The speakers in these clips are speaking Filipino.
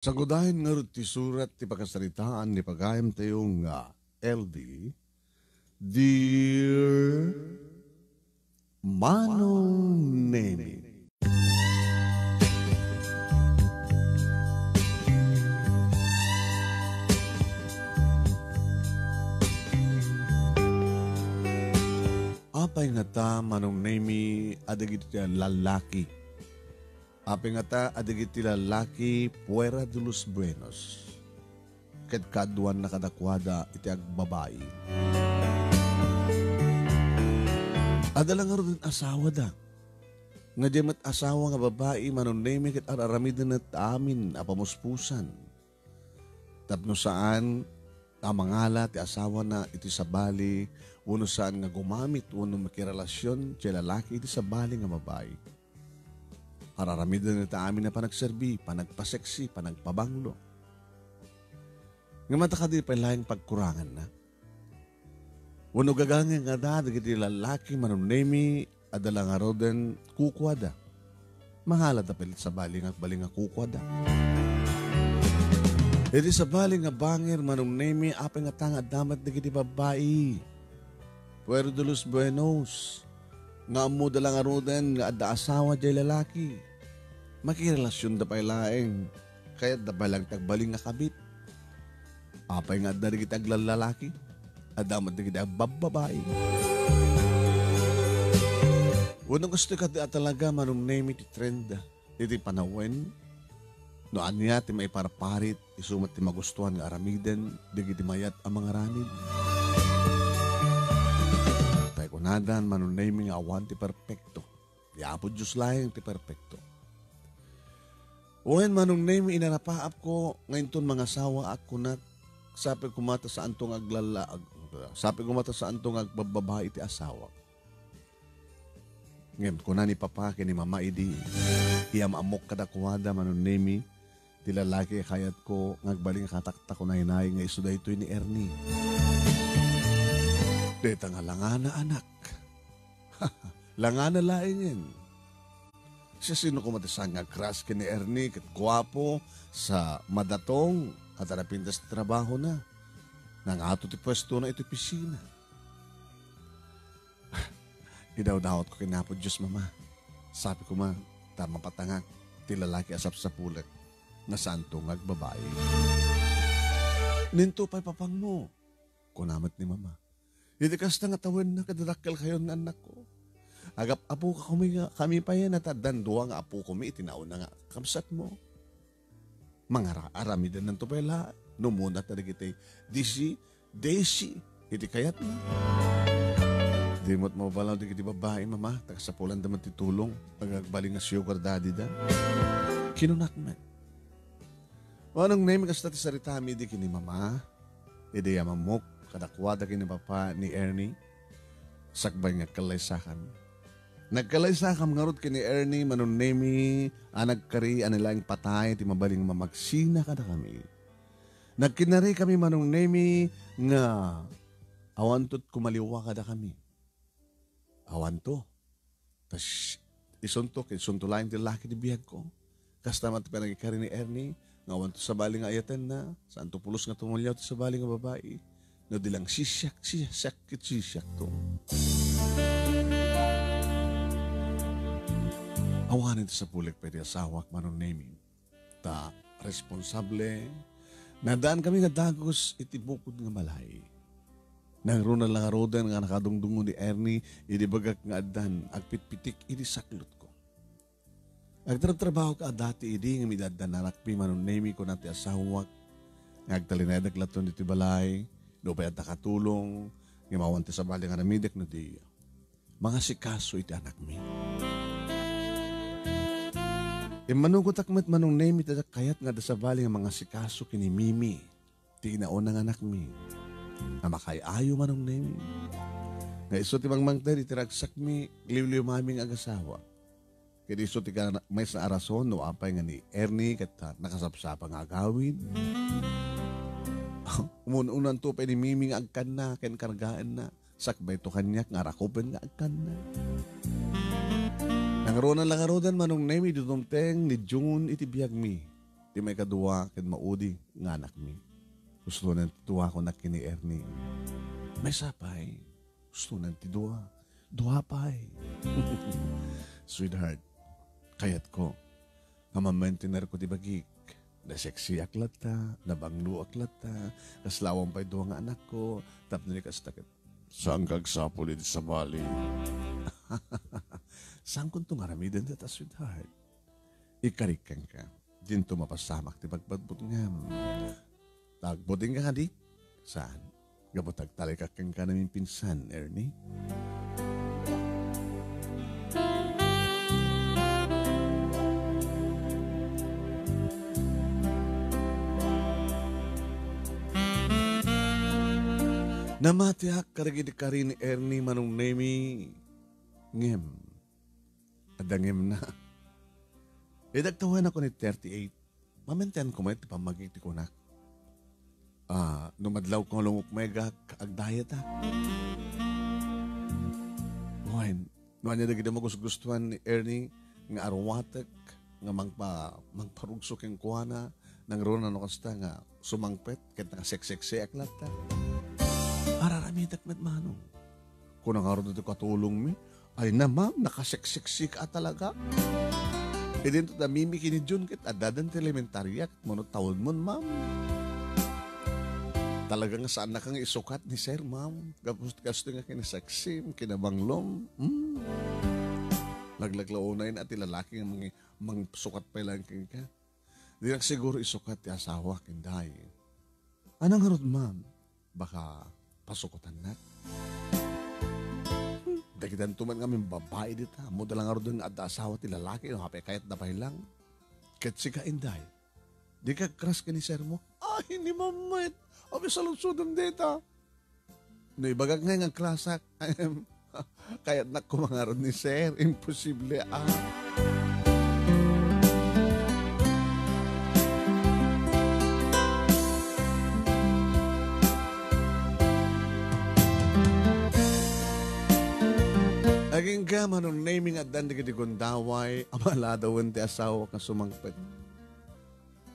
Sagudahin nga rin ti surat ti pagkasaritaan ni pagayam tayo nga Elvie, Dear Manong Nemy. Apay nga ta Manong Nemy adagit ti lalaki. Apay nga ta adagit ti lalaki puwera de los buenos. Ket kaduan na kadakwada iti agbabayi. Adala nga rin asawa da. Nga diyamat asawa nga babae Manong Nemy ket araramiden at amin apamuspusan. Tapno saan amangala ti asawa na iti sabali uno saan nga gumamit uno makirelasyon ti lalaki iti sabali nga babae. Araramiden at amin na panagserbi, panagpaseksi, panagpabanglo. Nga matakadi pa lahing pagkurangan na. Uno gagangin nga da, dagiti lalaki Manong Nemy, adala nga roden kukwada. Mahalad na pilit sa baling at baling nga kukwada. Iti sa baling nga bangir Manong Nemy, apay nga tanga damat dagiti babae. Puero de los buenos. Nga mo dala nga roden nga adda asawa jay lalaki. Makirelasyon da pa'y laeng, kaya da pa lang tagbaling nga kabit. Apay nga da kita aglalaki, adamat da kita agbababae. Unang gusto ka da talaga Manong Nemy ti trend, iti panawen, no anya ti may paraparit, isumat ti magustuhan nga aramiden, digiti mayat ang mga ranid. Tay kunadan Manong Nemy nga awan ti perfecto, yapo Diyos laeng ti perfecto. Uwen Manong Nemy inarapaap ko ngayon ton mga asawa ako na sabi kumata sa antong sabi kumata sa antong agbababae iti asawa. Ngayon ko na ni papa ni mama idi iyam amok kadakwada Manong Nemy ti lalaki kayat ko ngagbaling katakta ko na hinay nga iso daytoy ni Ernie. Deta nga langana anak. Langana laingin. Siya sino kumatasang nga crush ni Ernie kat guwapo sa madatong at arapintas trabaho na. Nangato ti pwesto na ito pisina. Idaw-dawat ko kinapod Diyos mama. Sabi ko ma, tama patangak, ti lalaki asap sa pulat na santong agbabae. Ninto pa'y papang mo, kunamat ni mama. Hindi kas na nga tawin na kadadakkel kayo ng anak ko. Agap apo ka kami pa yan at danduwa nga apo kami itinaon na nga kamsat mo. Mga arami din ng tupela, numunat na nagitay, desi, iti kayat na. Di mo't mabalaw di kiti babae mama, tagasapulan daman titulong, pagagbaling nga sugar daddy da. Kinunak na. Anong name kas tati sarita mi di kini mama, iti yamamok, kadakwada kini papa ni Ernie, sakbay nga kalaysakan. Nagkalaysakam nga rod kini Ernie Manong Nemy nagkari anilang patay ti mabaling mamagsina kada kami. Nagkinari kami Manong Nemy nga awantot kumaliwa kada kami. Awanto. Tas isuntok laing ti laki ti biyag ko. Kastamat pa nagkari ni Ernie nga awanto sa baling nga ayaten na sa antupulos nga tumulyaw ti sa baling nga babae. No dilang sisyak to. Awanin ito sa pulik pwede asawak Manong Nemy. Ta responsable. Nadaan kami nga dagos itibukod nga malay. Nangruna lang arodan nga nakadungdungo ni Ernie idibagak nga adan agpitpitik idi saklot ko. Agtrabaho ka dati idi nga midadan narakpi Manong Nemy ko nati asawak. Ngagtalinay daglaton iti balay. Lupay at nakatulong. Ngimawante sa bali nga namidek na di. Mga sikaso iti anak mi. Manugot akmat Manong Nemy tadak kayat nga da sa bali nga mga sikaso kini Mimi. Ti inaon ng anak mi. Na makayayo Manong Nemy. Nga iso ti mangmangter itiragsak mi liw-liw maming agasawa. Kaya iso ti ka may sa arason no apay nga ni Ernie kat nakasapsapa nga agawin. Umununan to pa ni Mimi nga agkan na ken kargaan na. Sakbay to kanyak nga rakopen nga agkan na. Nangaronan lang arodan Manong Nemy dudumteng ni June iti biyag mi. Di may kadua ken maudi nga anak mi. Gusto nang tuwa ko na kini Ernie. May sapay. Gusto nang tidua. Duha pay. Sweetheart, kayat ko. Kamamaintener ko di bagik. Na sexy aklat ta, na banglo aklat ta, kaslawang pa'y duha nga anak ko, tap na ni kastakit. Saan kagsapol iti sa bali? Saan kung tungaramidan dita, sweetheart? Ikarikan ka. Dinto mapasamak ti pagpadbut ngam. Tagbuting ka di? Saan? Gabutag talikakang ka namin pinsan, Ernie? Namatiak karigid-kari ni Ernie Manong Nemy ngem. Adangem na. Idagtawan ako ni 38. Mamenten ko may tipamagiti ko na. Numadlaw ko lungok mega kaagdayat ha. Buhain, nuwan niya dagida mo gustuhan ni Ernie nga arwatek nga magparugsok yung kuwana nang roon ano kasta nga sumangpet ket nakaseksek aklat ta. Araramitak met manong. Kung nakaroon dito katulong mi, ay na ma'am, nakaseksik ka talaga. E dito na mimi kini Jun kit adadan elementarya kat mono taon mo ma'am. Talagang saan na kang isukat ni sir ma'am. Gapos kasto nga kinaseksim, kinabanglom. Laglaglaunay na at ilalaki nga mga sukat pa lang ka. Di lang siguro isukat ti asawa kinday. Anong harot ma'am? Baka pasukutan na. Dakitan tuman kami babae dita. Muda lang aro doon at asawa ti lalaki. Hape kahit na lang. Ket si ka inday. Di ka crush ka ni sir mo. Hindi mamait. Abi sa lungsodon dita. No, ibagag nga nga klasak. Kahit na kumangarod ni sir. Imposible Aging ka, Manong Nemy at dan di gundaway, amala daw ti asawa ka sumangpet.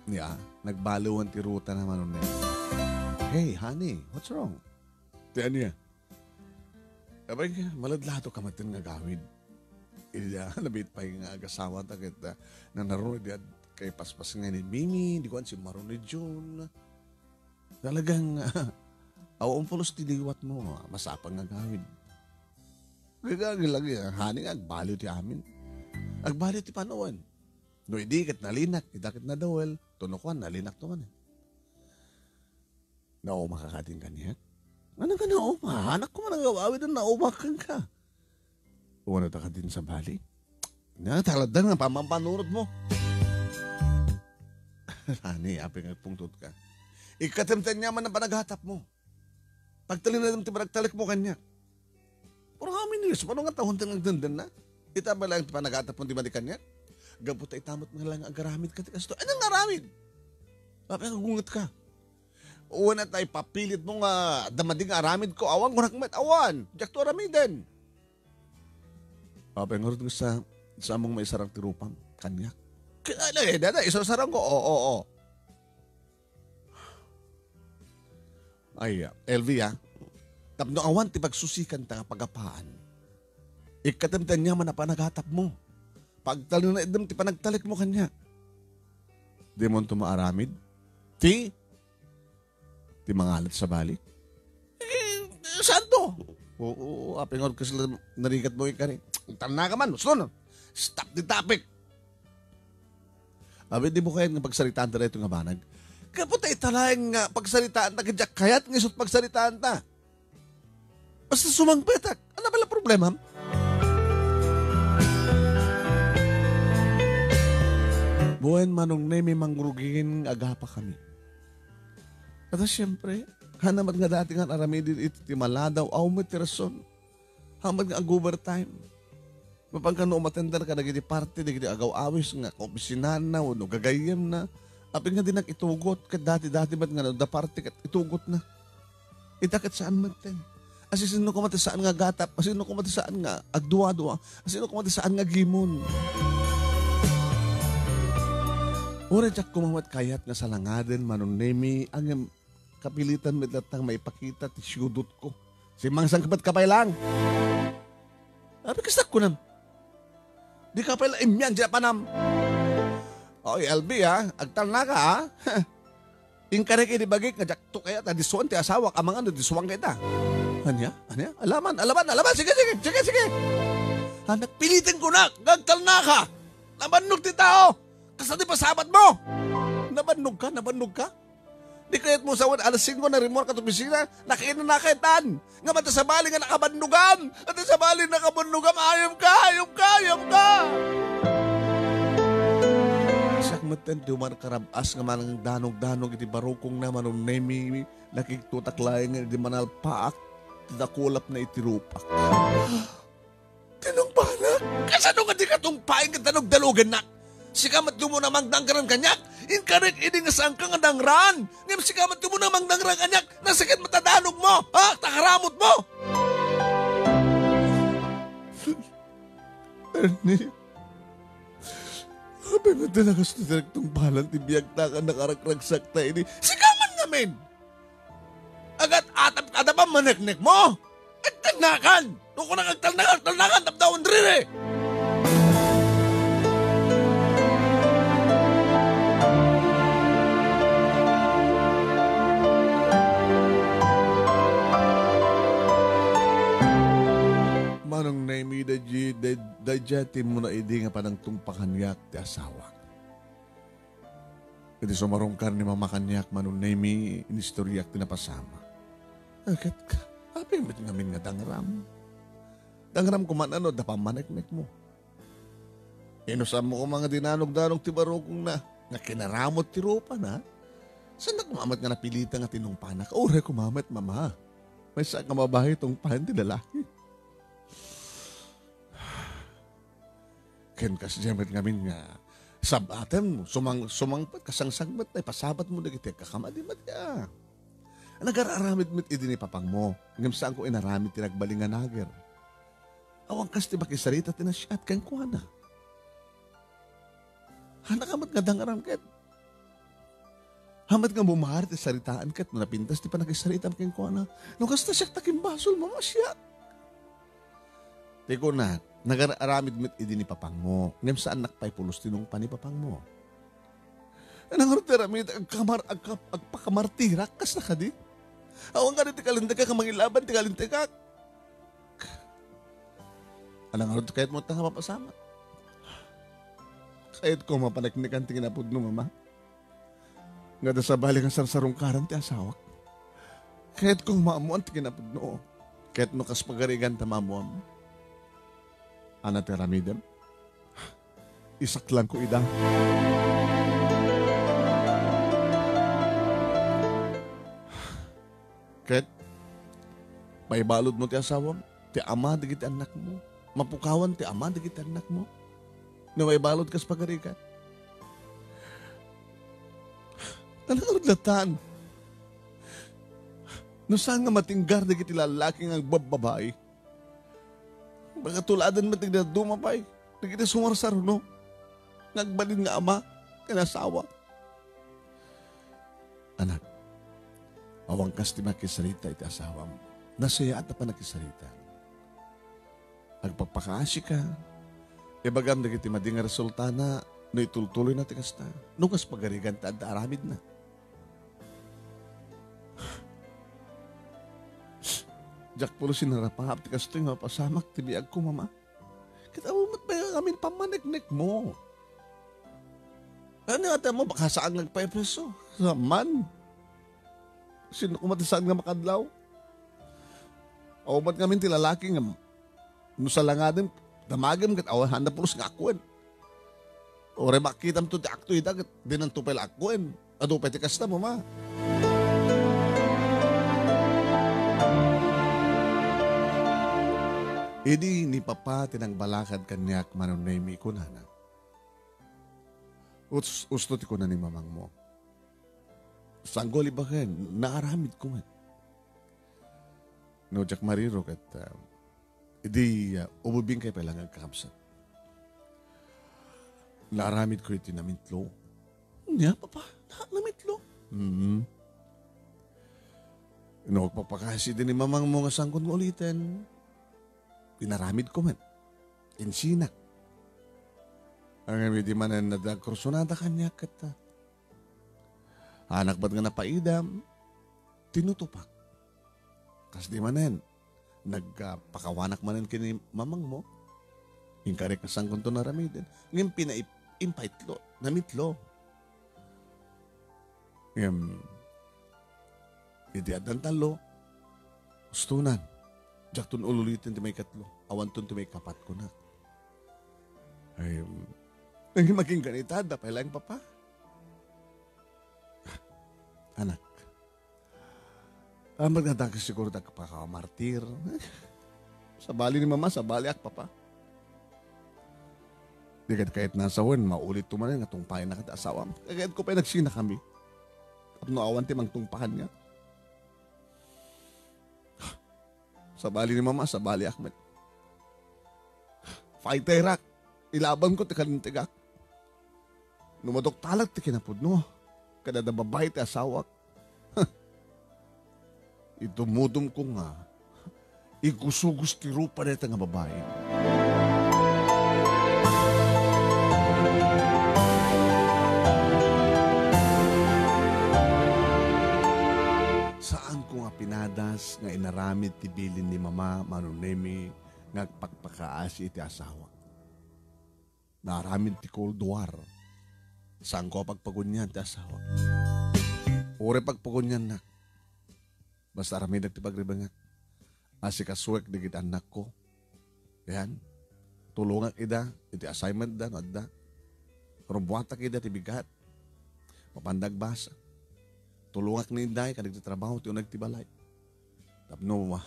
Niya, nagbalawan ti ruta na Manong Nemy. Hey, honey, what's wrong? Tiyan niya. Abay ka, maladlato ka matin nga gawid. Ida, nabit pa yung agasawa takit na naroon di kay paspas nga ni Mimi, di ko si Maron ni June. Talagang, awang pulos tiniwat mo, masapang nga gawid. Gagagilagi, hani nga, agbaliw ti amin. Agbaliw ti panoon. No, hindi kat nalinak, idakit na dawel, tunukuan, nalinak to man. Nauma ka kating kaniyak? Ano ka nauma? Anak ko man ang gawawid na naumakan ka. Uwan na ka din sa bali. Nataladan nga, pamampanurot mo. Hani, aping nagpungtot ka. Ikatimtan niya man ang panaghatap mo. Pagtalin na naman ti panagtalik mo kanya. For how many years? Paano nga taon tang nagdandan na? Itaba lang panaghatap mo di ba di kanya? Gabot ay tamot mo lang agaramid ka. Anong aramid? Bakit kagungat ka? Uwan na tayo papilit mo nga damading aramid ko. Awan, kunak awan. Diyak to aramidin. Bakit nga sa mong may sarang tirupang kanya? Kaya dada, isasarang ko. Oo. Ay, Elvie tapno awan ti pagsusikan ta pagapaan. Ikatamtan niya man na panaghatap mo. Pagtalo na idam ti panagtalik mo kanya. Di mo tumaaramid? Ti mangalat sa balik? Saan to? Oo, apingod ka sila narikat mo ikari. Tana ka man, gusto. Stop the topic. Abi, di mo kaya nga pagsalitaan ta na ito nga banag. Kapot ay talayang nga pagsalitaan ta kadyak kayat nga isot pagsalitaan ta. Basta sumangpetak. Ano pala problema? Buwan Manong Nemy mangrugin agapa kami. At siyempre, hanamat nga dati nga aramidin iti maladaw aw matirason. Hamad nga overtime. Mapagkano umatendar ka nagiti party, nagiti agaw-awis nga komisinan na, o gagayem na. Apin nga din itugot, kat dati-dati ba't nga da party kat itugot na. Itakat saan maten. Asino ko mati saan nga gatap, asino ko mati saan nga agduwa-duwa, asino ko mati saan nga gimon. Ura jak kumawat kayat nga sa langaden Manong Nemy ang kapilitan mit latang maipakita ti siyudot ko. Si Mangsang kapay lang. Abi kastak ko nam. Di kapay lang imyan dyan panam. Oy, Elvie ha, agtal na ka ha. Inkarek inibagik nga jak to kaya ta disuan ti asawak amang ano disuang kita. Anya? Alaman. Sige. Anak, pilitin ko na. Gagtal na ka. Nabannog ti tao. Kasati pa sabat mo. Nabannog ka? Di kaya't mo sa alas 5 na rimor ka to bisina. Nakainan na kayitan. Nga mata sa bali nga nakabandugan. At sa bali nakabandugan, ayam ka. Sakmatan di umar karabas nga manang danog-danog iti barukong na Manong Nemy. Nakiktutak laing nga di manal paak. Tinakulap na itirupak. Tinungpanak? Kasano nga di katungpain ka tanog-dalogan na? Sikamat mo na magdanggaran kanyak? Inkarek ini nga saan ka nga dangran? Ngam sikamat mo na magdanggaran kanyak? Nasakit matadanog mo? Ha? Takaramot mo? Ernie, sabi mo talaga sa direktong balang tibiyag na ka nakarakragsak na ini. Sikaman namin! Agat atap kada ba maneknek mo? Agtalnakan! Doon ko nang agtalnakan, tapdawan rin eh! Manong Nemy, dajatin mo na idi nga panang tungpakanyak ti asawak. Iti sumarong ka ni mama kanyak, Manong Nemy, inistoryak ti napasama. Agad ka, apay mo ngamin nga dangram. Dangram ko man ano, dapamanek-nek mo. Inusam mo ko mga dinanog-danog ti barokong na, nga kinaramot ti ropa na. Saan na kumamat nga napilitan nga tinungpanak? Ure kumamat, mama. May saan ka mabahay itong pahan ti lalaki. Ken kas jamet ngamin nga sabaten mo sumangpat kasangsagmat ay pasabat mo dagiti kakamadi madya. Nagararamid mit idi ni papang mo. Ngem saan ko inaramid tinagbalingan nager. Awang kas ti bakisarita tinasyat kan kuana. Hanakamat nga dangaram ket. Hamat nga bumahar ti saritaan ket napintas ti panagisarita kan kuana. No kas ta siya takim basol mamasya. Tiko na, nag-aramid mit idi ni papang mo. Ngem saan nakpay pulos tinong pa ni papang mo. Nangaramid agpakamartirak kas na ka di. Awang ka rin ti kalintika ka mangilaban ti kalintika. Anang harot kahit mo tanga mapasama. Kahit ko mapanagnikan ti kinapod no mama. Nga da sa bali nga sarsarong karan ti asawak. Kahit kong maamuan ti kinapod no. Kahit no kas pagarigan ta maamuan mo. Ana teramidem, isak lang ko ida. Ket, may balod mo ti asawam, ti ama digit anak mo. Mapukawan ti ama digit anak mo. Na may balod kas pagarikan. Anong latan? No saan nga matinggar digit lalaki ng bababae? Baka tuladan mo tignan dumapay. Nagkita sumarsar, no? Nagbalin nga ama, kanasawa. Anak, awang kas ti makisarita iti asawa mo. Nasaya at pa nakisarita. Agpagpakaasi ka. Ibagam na kiti mading resulta na no itultuloy na ti kasta. No kas pagarigan ta at aramid na. Jak pulo sinarapahap ti kasto yung mapasamak ti biag ko, mama. Kita mo mat ba kami pamaneknek mo? Ano nga mo, baka saan nagpa-epreso? Saman. Sino kumatisaan nga makadlaw? O ba't kami ti lalaki nga no sa langadin, damagam kat awan handa pulos nga akwen. O rebakitam to ti akto idag, dinantupel akwen. Adupay ti kasta mo, ma. Idi ni papa tinang balakad kanyak Manong Nemy ko na. Usto ti ko na ni mamang mo. Sanggol ibakan, naaramid ko man. No, jak mariro kat idi umubing kay palang ang kakabsat. Naaramid ko iti namintlo. Nya, papa, namitlo. Inawagpapakasi din ni mamang mo nga sangkon mo ulitin. Pinaramid ko man. Insinak. Ang hindi man na nadagkursunada kanya kata. Anak ba't nga napaidam, tinutupak. Kas di manen, nagpakawanak manen kini mamang mo. Yung karek na sangkon to naramidin. Ngayon pina-impaitlo, namitlo. Ngayon, itiadan talo, gustunan. Jak tun ululitin ti may katlo. Awan tun ti may kapat ko na. Ay, naging maging ganitada, pala yung papa. Anak, magandang siguro na kapakamartir. Sabali ni mama, sabali ak papa. Di kahit nasa wan, maulit tumanin nga tungpahin na kita asawam. Kahit ko pa nagsina kami. Tapno awan ti mang tungpahan nga. Sabali ni mama, sabali ak. Fighter ak. Ilaban ko ti kalintigak. Numadok talag ti kinapod no. Kada da babae ti asawak. Itumudum ko nga. Igusugos ti rupa neta nga babae. Saan ko nga pinadas nga inaramid ti bilin ni mama Manong Nemy nga pagpakaasi ti asawak. Naramid ti cold war. Saan ko pagpagunyan ti asawak. Ure pagpagunyan na. Basta ramid ti pagribangat. Asikasuwek di kita anak ko. Yan. Tulungan ida. Iti assignment da. Nadda. Rumbuatak ida ti bigat. Papandag basa. Tulungak ni inday. Kanig ti trabaho. Ti unag ti balay. Tapno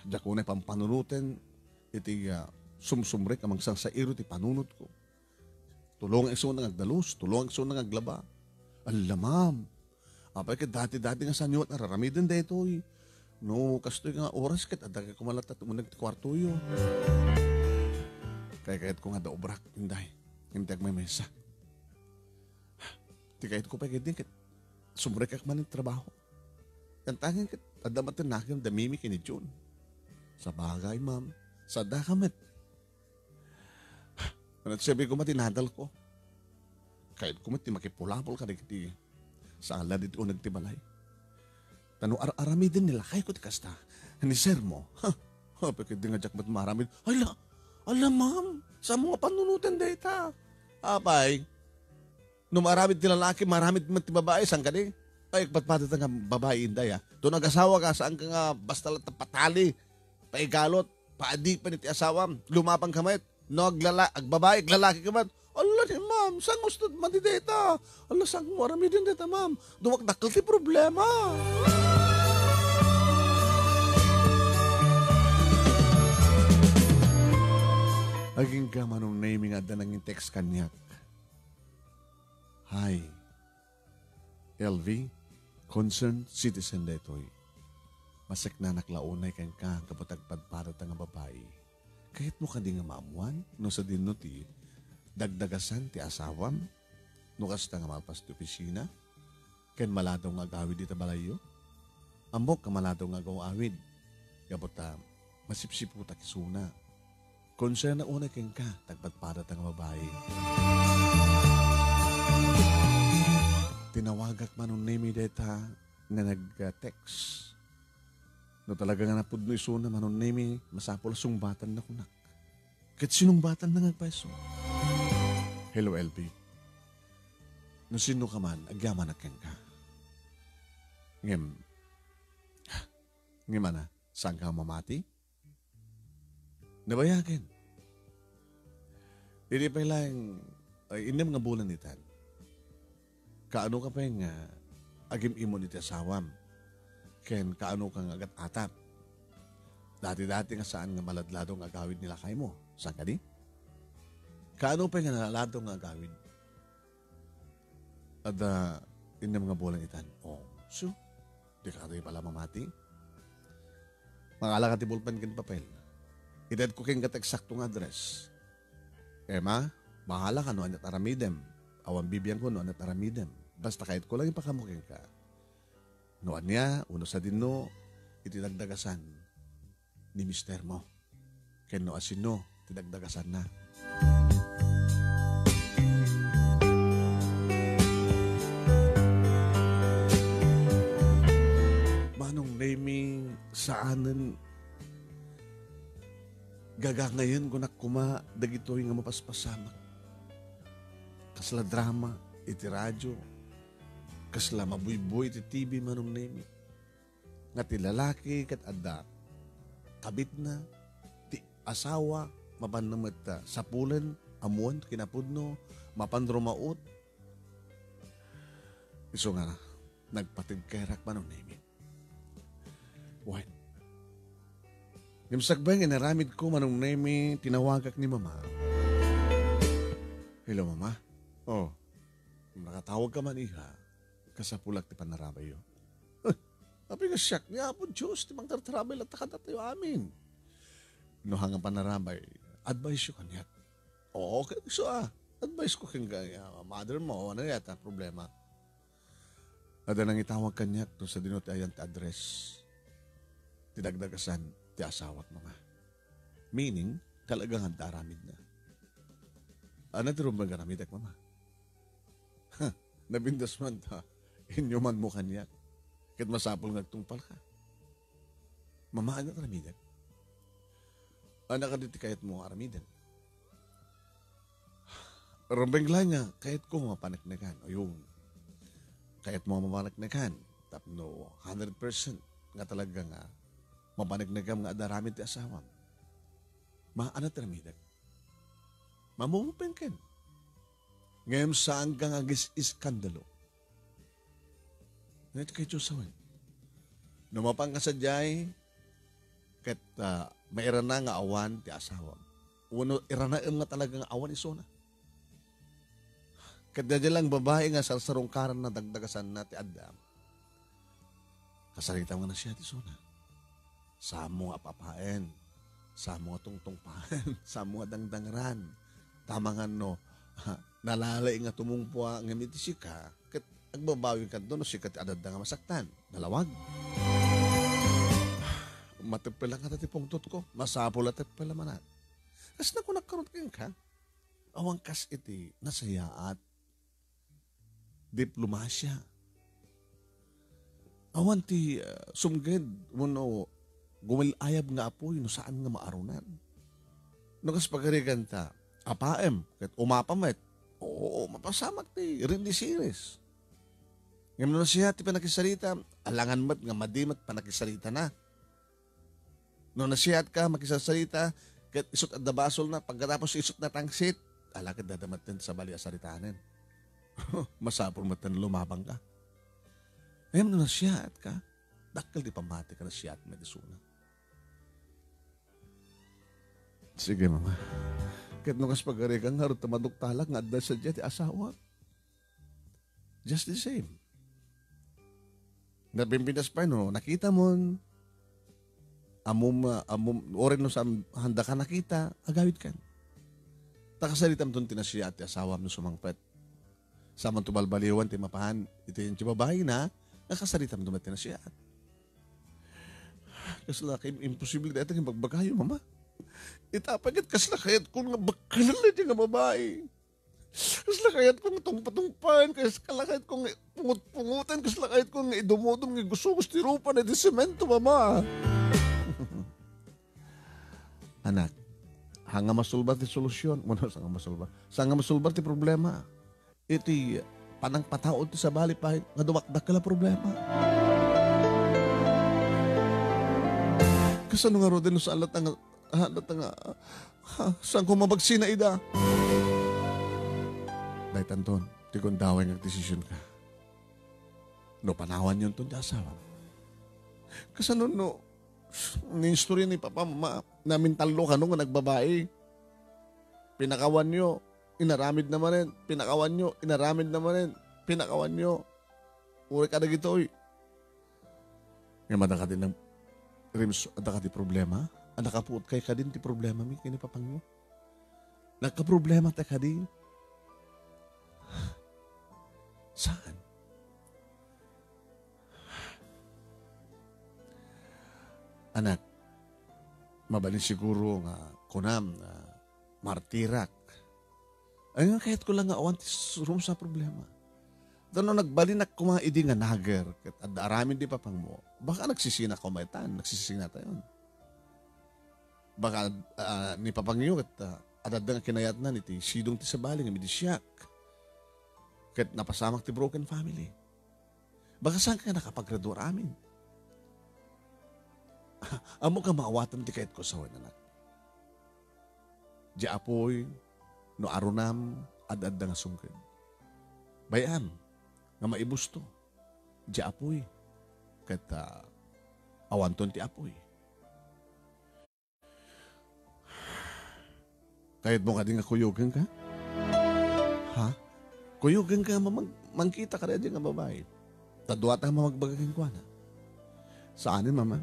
diyak ko na pampanunutin. Iti sumsumrek amang sang sa iro ti panunot ko. Tulungan iso na ngagdalus. Tulungan iso na ngaglaba. Alamam. Apay ka dati-dati nga sa nyot. Nararamidin da ito eh. No, kastoy nga oras kat. Adagay kumalat at umunag ti kwarto yo. Kaya kahit ko nga da obrak. Inday. Hindi may mesa. Di kahit ko pa kahit din kat. Sumrek ak man yung trabaho. Kantangin kat. Adamatin na yung damimi kini June. Sa bagay, ma'am. Sa dakamit. At sabi ko matinadal ko. Kahit ko mati makipulapol ka di sa ala dito nagtibalay. Tano aramidin nila kay ko ti kasta. Ni sir mo. Pagkat di nga jak ba't maramid. Ala ma'am. Sa mga panunutin data. Apay. Nung maramid ti lalaki, maramid man ti babae. Saan ka di? Ay, ba't patat nga babae inday ha? Doon nag-asawa ka, saan ka nga basta lang patali. Paigalot. Paadik pa ni ti asawam. Lumapang kamay. No, agbabae, lalaki ka man. Allah ni ma'am, saan gusto man di data? Allah, saan marami din data ma'am? Duwag nakal ti problema. Aging ka Manong Nemy nga da nanging text kanyak. Hi, Elvie, concerned citizen detoy. Masek na naklaunay kang ka kapatagpadparat nga babae. Kahit mo ka di nga maamuan, no sa dinuti, dagdagasan ti asawam, no kasta nga mapas ti opisina, ken maladaw nga agawid ita balayo, ambok ka maladaw nga agawid, gabota masipsiputa kisuna, concern na una ken ka, tagpadparat nga babae. Tinawagak Manong Nemy deta nga nag-text. No talaga nga napudno isuna Manong Nemy, masapol sungbatan na kunak. Kahit sinungbatan na ngagpaiso. Hello, Elvie. No sino ka man, agyaman na keng ka. Ngem na, saan ka mamati? Nabayagan. Hindi pa lang, inim nga bulan nitan. Kaano ka pa yung agim imo niti asawam. Ken kaano kang agat atap. Dati-dati nga saan nga maladladong agawid nila kay mo. Saan ka di? Kaano pa nga naladong agawid? At inyam nga bulan itan. Oh, so, di ka rin pala mamati? Mangala ka ti bulpen kin papel. Idad ko kin kat eksaktong address. Emma, bahala ka no anyat aramidem. awan bibiyang ko noon at aramidem. Basta kahit ko lang ipakamukin ka. Noon niya, uno sa dinno, itinagdagasan ni mister mo. Kaya no asino, tinagdagasan na. Manong Nemy, saanan gaga ngayon ko nakuma dagito nga mapaspasamak. Kasla drama, iti radyo, kasla mabuyboy iti TV Manong Nemy. Nga ti lalaki kat adda, kabit na, ti asawa, mapanamat sapulan, amuan, kinapudno, mapandromaot. Iso nga na, nagpatid kairak Manong Nemy. Why? Nimsagbay nga naramid ko Manong Nemy, tinawagak ni Mama. Hello Mama. Oh, nakatawag ka man iha. Kasapulak ti panarabay yo. Tapi nga siyak niya po Diyos, ti mangtartrabay at takadatayo amin. No hangang panarabay, advice yo kanyat. Oo, okay, so advice ko kanya, mother mo, ano yata problema. Ada nang itawag kanyat to sa dinotayan ti address. Tidagdagasan ti ASAWAK mga. Meaning, talagang handaramid na. Ano ti rumang garamidak mama? Ha, nabindas man ta, inyo man mo kanyat. Kahit masapol nagtungpal ka. Mama, ano aramidan? Anak ka diti kahit mo aramidan. Rambengla niya, kahit ko mapanaknakan. O yung, kahit mo mapanaknakan. Tapno, 100% nga talaga nga, mapanaknakan nga adaramid ti asawam. Ano aramidan? Mamumupen ken. Ngayon saan ka nga iskandalo? Ngayon kay Diyos awan. Numapang ka sa jay, kat maira na nga awan ti asawam. Uno, iranaim nga talaga nga awan iso na. Kat lang babae nga sarsarungkaran na dagdagasan na ti Adam. Kasarita nga na siya ti sona. Samo nga papaen, samo nga tungtungpaen, samo nga dangdangran. Tamangan no, nalalay nga tumungpua nga miti sika, kat agbabawi ka doon, sika ti adad nga masaktan, nalawag. Matipila ka ti pungtot ko, masapula tipila manat. Kas na kung nagkaroon ka, awang kas iti nasayaat, diplomasya. Awan ti sumged, muno, gumilayab nga apoy, no saan nga maarunan. No kas pagarigan ta, apaem, kat umapamet, oo, mapasamak ti, rin di series. Ngayon na siya, ti panakisarita, alangan mat nga madimat panakisarita na. No nasiyat ka, makisasarita, kat isot at dabasol na, pagkatapos isot na tangsit, alakad dadamat din sa bali asaritanin. Masapor matan lumabang ka. Ngayon na nasiyat ka, dakal di pamati ka nasiyat medisuna. Sige mama. Kahit nung kas pag-arigang harot na maduktalak nga adda sa ti ASAWAK. Just the same. Nabimpinas pa no, nakita mo, amum, orin no sa handa ka nakita, agawid ka. Takasalitam doon tinasya at asawam no sumangpet. Saman tubalbaliwan, ti mapahan, ito yung babae na, nakasalitam doon tinasya at. Kasi laki, imposible na ito yung pagbagayo, mama. Itapagit kasla kayat kung nga bakalala niya nga babae. Kasla kayat kung tungpatungpan, kasla kayat kung pungut-pungutan, kasla kayat kung idumodong nga gusto rupa na di semento, mama. Anak, hanga masulbat ti solusyon. Muna, sanga masulbat. Sanga masulbat ti problema. Iti panang pataod ti sa bali pa, nga dumakdak ka la problema. Kasano nga rodin sa alat nga saan ko mabagsina ida? Dahil tanton, ti kung daway ng desisyon ka. No, panawan yun itong asawa. Kasano no, ni-story ni Papa, Mama, namin talo ka nung nagbabae. Pinakawan nyo, inaramid naman rin. Pinakawan nyo, inaramid naman rin. Pinakawan nyo. Uri ka na gito'y. Ngayon, madaka din ng rims, adaka di problema. Nakapuot kay ka din ti problema mi kini papang mo. Nagka-problema ta ka din. Saan? Anak, mabalin siguro nga kunam na martirak. Ay nga kahit ko lang nga awan room sa problema. Doon nagbalinak ko mga idi nga nager, at aramin di pa pang mo, baka nagsisina ko maitan, nagsisina tayo. Baka ni papangyo at adad nga kinayat na iti sidong ti sabali nga midisyak. Kat napasamak ti broken family. Baka saan ka nakapaggraduar amin? Amo ka maawatan ti kahit ko sa anak. Di apoy, no arunam, adad nga sungkid. Bayam, nga maibusto. Di apoy, kat awanton ti apoy. Kahit mo ka din nga kuyugan ka? Ha? Kuyugan ka, mangkita ka rin nga babae. Tadwa tayo mamagbagagin ko na. Saanin, mama?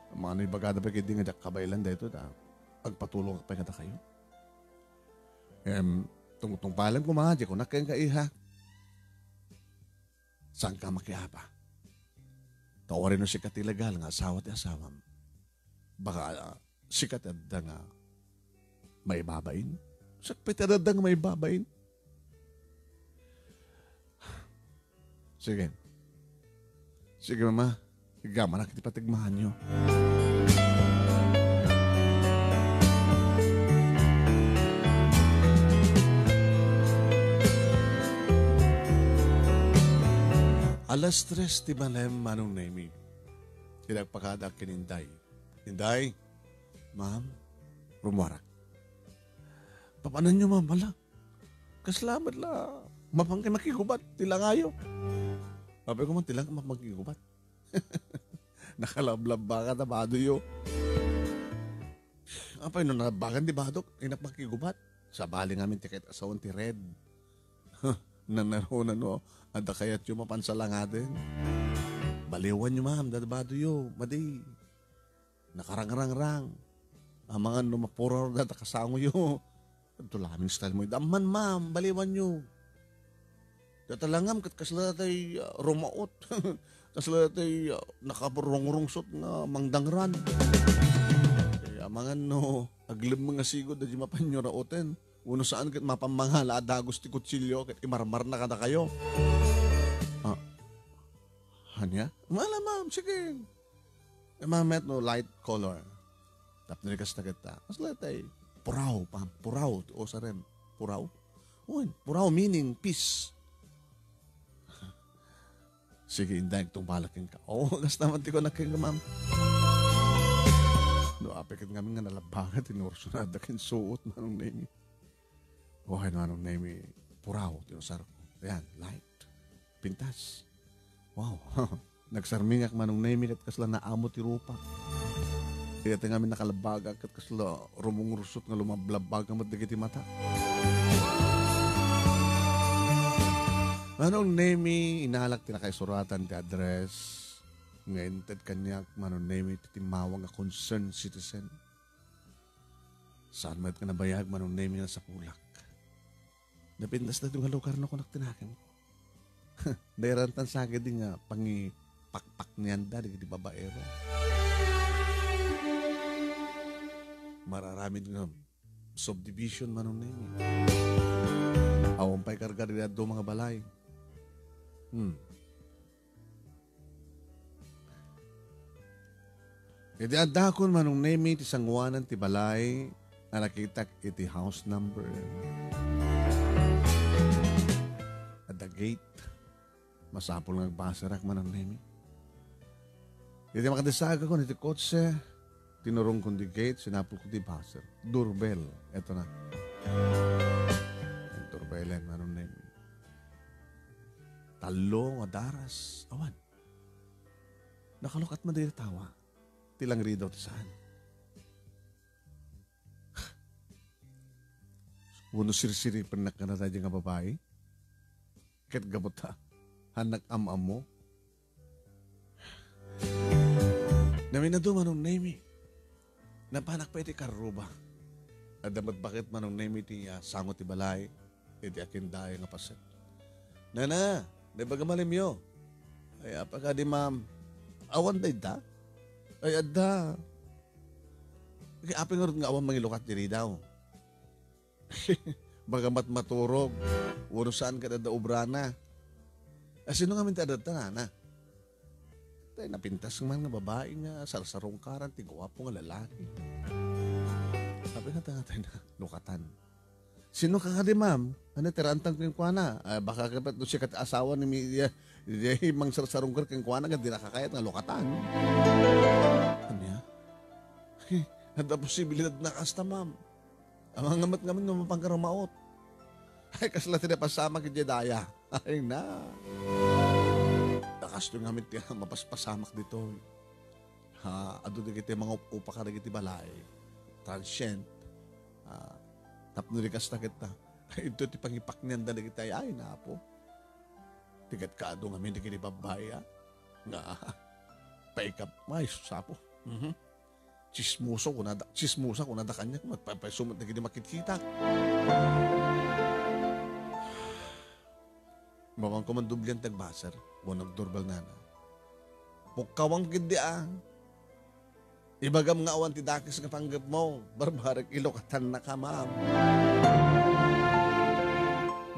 Ang mga naibagada pa kiti nga kabaylan dito na agpatulong ka pa nga kayo. Tungtong palam ko mga di ko na kayang kaiha. Saan ka makiapa? Tawarin no si katilagal nga asawa ti asawam. Baka sikat at nga may babain. Sakpit at nga may babain. Sige. Sige mama. Gama na kiti patigmahan nyo. Alas 3 ti balem Manong Nemy. Tinagpakada kininday. Inday, ma'am, rumwarak. Papanan nyo ma'am, wala. Kasalamat la. Mapangkin makigubat, tila ngayo. Sabi ko man, tila ka makigubat. Nakalablab baka na baduyo. Apay no nabagan di badok, inap makigubat. Sa bali ngamin tikit asawan ti Red. Nanaro na no, ada kayat yung mapansala nga din. Baliwan nyo ma'am, dadabaduyo, madi. Nakarang-rang-rang. Ang mga numapuro na kasango yo. Ito laming style mo. Daman ma'am, baliwan nyo. Tatalangam kat kasla tay rumaot. Kasla tay nakapurong-rungsot nga mangdangran. Kaya mga no, aglim mga sigod na di mapanyo raoten. Uno saan kat mapamanghala adagos ti kutsilyo kat imarmar na kada kayo. Hanya? Mala ma'am, sige. Mamet no light color. Tap na rikas na kita. Kasla tay puraw, pam. Puraw. O sa rin. Puraw? Uy, puraw meaning peace. Sige, inday, itong balakin ka. Oo, gas naman ti ko na kayo, ma'am. No, apikit nga nga nalabagat, tinurso na dakin suot, Manong Nemy. Okay, Manong Nemy, puraw, tinusar ko. Ayan, light. Pintas. Wow. Nagsarmingak, Manong Nemy, kat kasla naamot ti rupa. Kaya nga namin nakalabaga, kat kasla rumungurusot nga lumablabag ang matagiti mata. Manong Nemy, inalak tinakaisuratan ti address. Ngayon, tad kanyak, Manong Nemy, titimawang nga concerned citizen. Saan mayat ka nabayag, Manong Nemy, nga sa pulak. Napindas na itong halukar na ko naktinakin. Dairantan sa agad din nga, pakpak niyan dali, di babaero. Mararamid nga, subdivision, Manong Nemy. Awampay karga rin do mga balay. Iti adakon Manong Nemy ti sangwanan ti balay na nakita iti house number. At the gate, masapol ng basarak Manong Nemy. Iti makadisaga ko iti kotse, tinurong ko di gate, sinapol ko di baser. Doorbell, eto na. Ang doorbell yan Manong Nemy. Talo, daras, awan. Nakalukat madiri tawa. Tilang ridaw ti saan. Uno sirsiri penak ka na tayo nga babae. Kat gabot ha. Hanak am-am mo. Namin na do Manong Nemy. Napanak pa iti karuba. Adamat bakit Manong Nemy ti sangot ti balay. Iti akin dayo nga paset. Nana, di ba gamalim yo? Ay, apaka di ma'am. Awan day da? Ay, adda. Kaya apin nga nga awan mga ilokat diri daw. Bagamat maturog, urusan ka da obrana. Sino nga minta data na? Tay napintas man nga babae nga sarsarong karan ti gwapo nga lalaki. Sabi nga tayo na lukatan. Sino ka di ma'am? Ano tirantang kong kuwana? Baka kapat doon siya asawa ni mang sarsarong kang kuwana nga di nakakayat nga lukatan. Ano ya? Nada posibilidad na kasta ma'am. Ang ngamat ngaman nga mapangkaramaot. Ay kasla tinapasama ki Jedaya. Ay na. Dakas yung ngamin tiya mapaspasamak dito. Ado na kita mga upa ka na kita balay. Transient. Tapno rin kasta kita. Ito ti pangipak niyan na kita. Ay na po. Tigat ka ado ngamin di kita babaya. Nga. Paikap. Ay susapo. Chismusa ko nada kanya. Magpapasumot na kita makikita. Mawang ko man dublian tagbasar, mo nagdorbal na na. Pukawang gidian. Ibagam nga awan ti dakis nga panggap mo, barbarak ilokatan na ka, ma'am.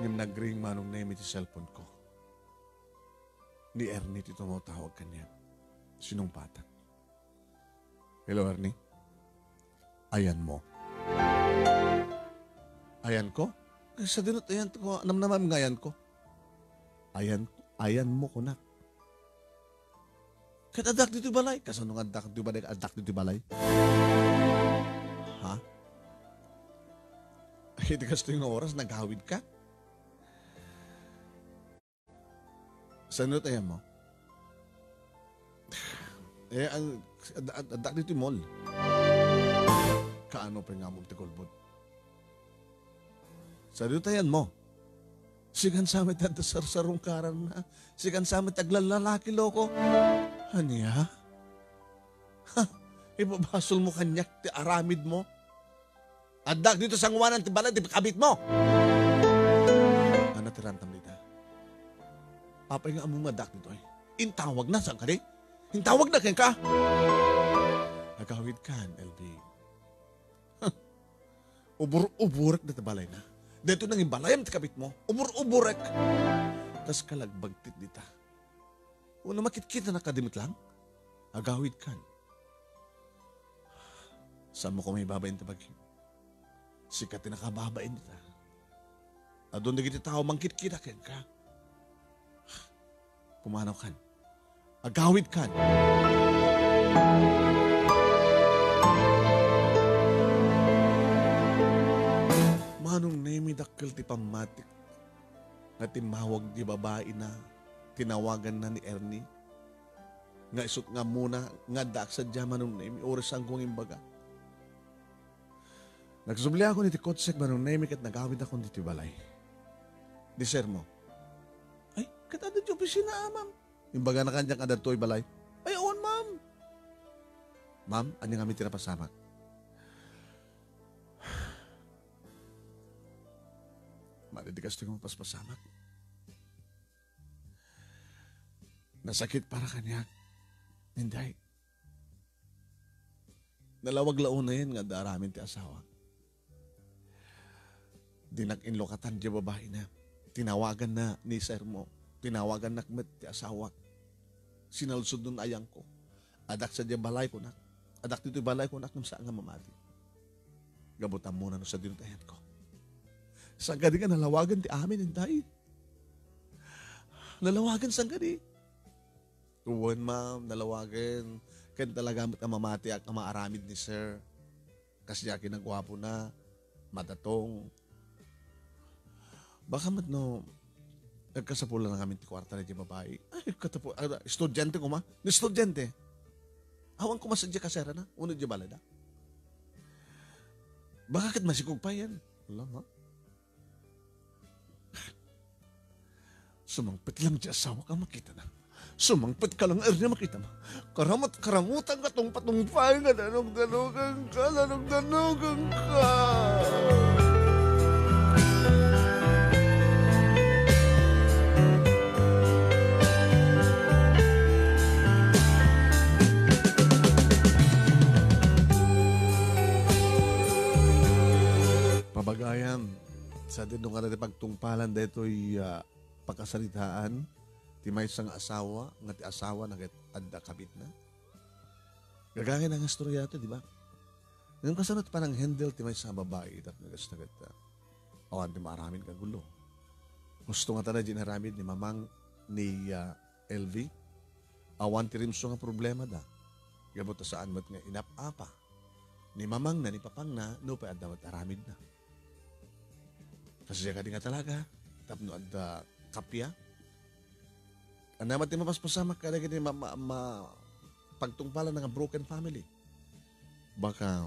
Ngim nagring Manong Nemy ti cellphone ko. Ni Ernie ti tumawag kanya. Sinong patak? Hello, Ernie? Ayan mo. Ayan ko? Sa dinot, ayan ko. Namnaman nga ayan ko. Ayan mo kunak. Kat adak dito balay. Kasano nga adak dito balay? Adak dito balay? Ha? Hindi kasi yung oras, naghawid ka? Saan tayo mo? Adak dito mall. Kaano pa nga mo tikulbod? Saan tayo mo? Sigan samit at sarsarong karan na. Sigan samit aglalalaki loko. Haniya? Ha? Ibabasol mo kanyak ti aramid mo? Adak dito sa ngwanan ti balay ti kabit mo. Ano tirantam dita? Papay nga among adak dito ay. Intawag na saan ka di? Intawag na ka. Agawid kan, Elvie. Ubur-uburek na ti balay na. Dito nang imbalayam ti kabit mo, umur-umurek. Tas kalagbagtit dita. Una makit-kita na kadimit lang, agawid kan. Saan mo ko may babayin tabagin? Sikat na nakababain dita. Adon na kita tao mangkit-kita ken ka. Pumanaw kan. Agawid kan. Manong Nemy dakkel ti pamatik nga timawag di babae na tinawagan na ni Ernie. Nga isot nga muna nga dak sadya Manong Nemy oras ang kong imbaga. Nagsubli ako ni ti kotsek Manong Nemy kat nagawid ako dito balay. Di sir mo. Ay, katanda di opisina ma'am. Imbaga na kanyang adartoy balay. Ay, awan ma'am. Ma'am, ano nga mi tinapasamak? Madidikas ito yung paspasamak. Nasakit para kanya. Hindi. Nalawag laon na yun nga daramin ti asawa. Dinak-inlokatan di babae na. Tinawagan na ni sir mo. Tinawagan nakmet ti asawa. Sinalsod nun ayang ko. Adak sa di balay ko nak. Adak dito balay ko nak nung saan nga mamati. Gabutan muna no sa dinutayan ko. Saan ka di ka nalawagan ti amin, hindi? Nalawagan saan ka di? Tuwan, ma'am, nalawagan. Kaya talaga mamati at maaramid ni sir. Kasi yakin ang gwapo na, matatong. Baka no, nagkasapula na kami ti kwarta na di babae. Ay, katapo, estudyante ko ma? Estudyante. Awan ko masadya kasera na, unod di balada. Baka kat masikog pa yan. Wala, ma? Sumangpit lang di asawa ka makita na. Sumangpit ka lang Ernie makita mo. Karamutan ka tong patungpay nga danog-danogang ka. Sa din nung kada pagtungpalan deto'y pagkasalitaan, ti may isang asawa, nga ti asawa na adda kabit na. Gagangin ang istorya ito, di ba? Ngayon kasanot pa ng handle, ti may isang babae, tap nagastagat awan ti maraming kagulo. Gusto nga talaga dinaramid ni mamang ni Elvie, awan ti rimso nga problema da. Gabot na saan mo't nga inapapa. Ni mamang na, ni papang na, no pa adda mo't aramid na. Kasi siya ka di nga talaga, tapno adda kapya. Anamat ti mapaspasamak ka na gini pagtungpalan ng broken family. Baka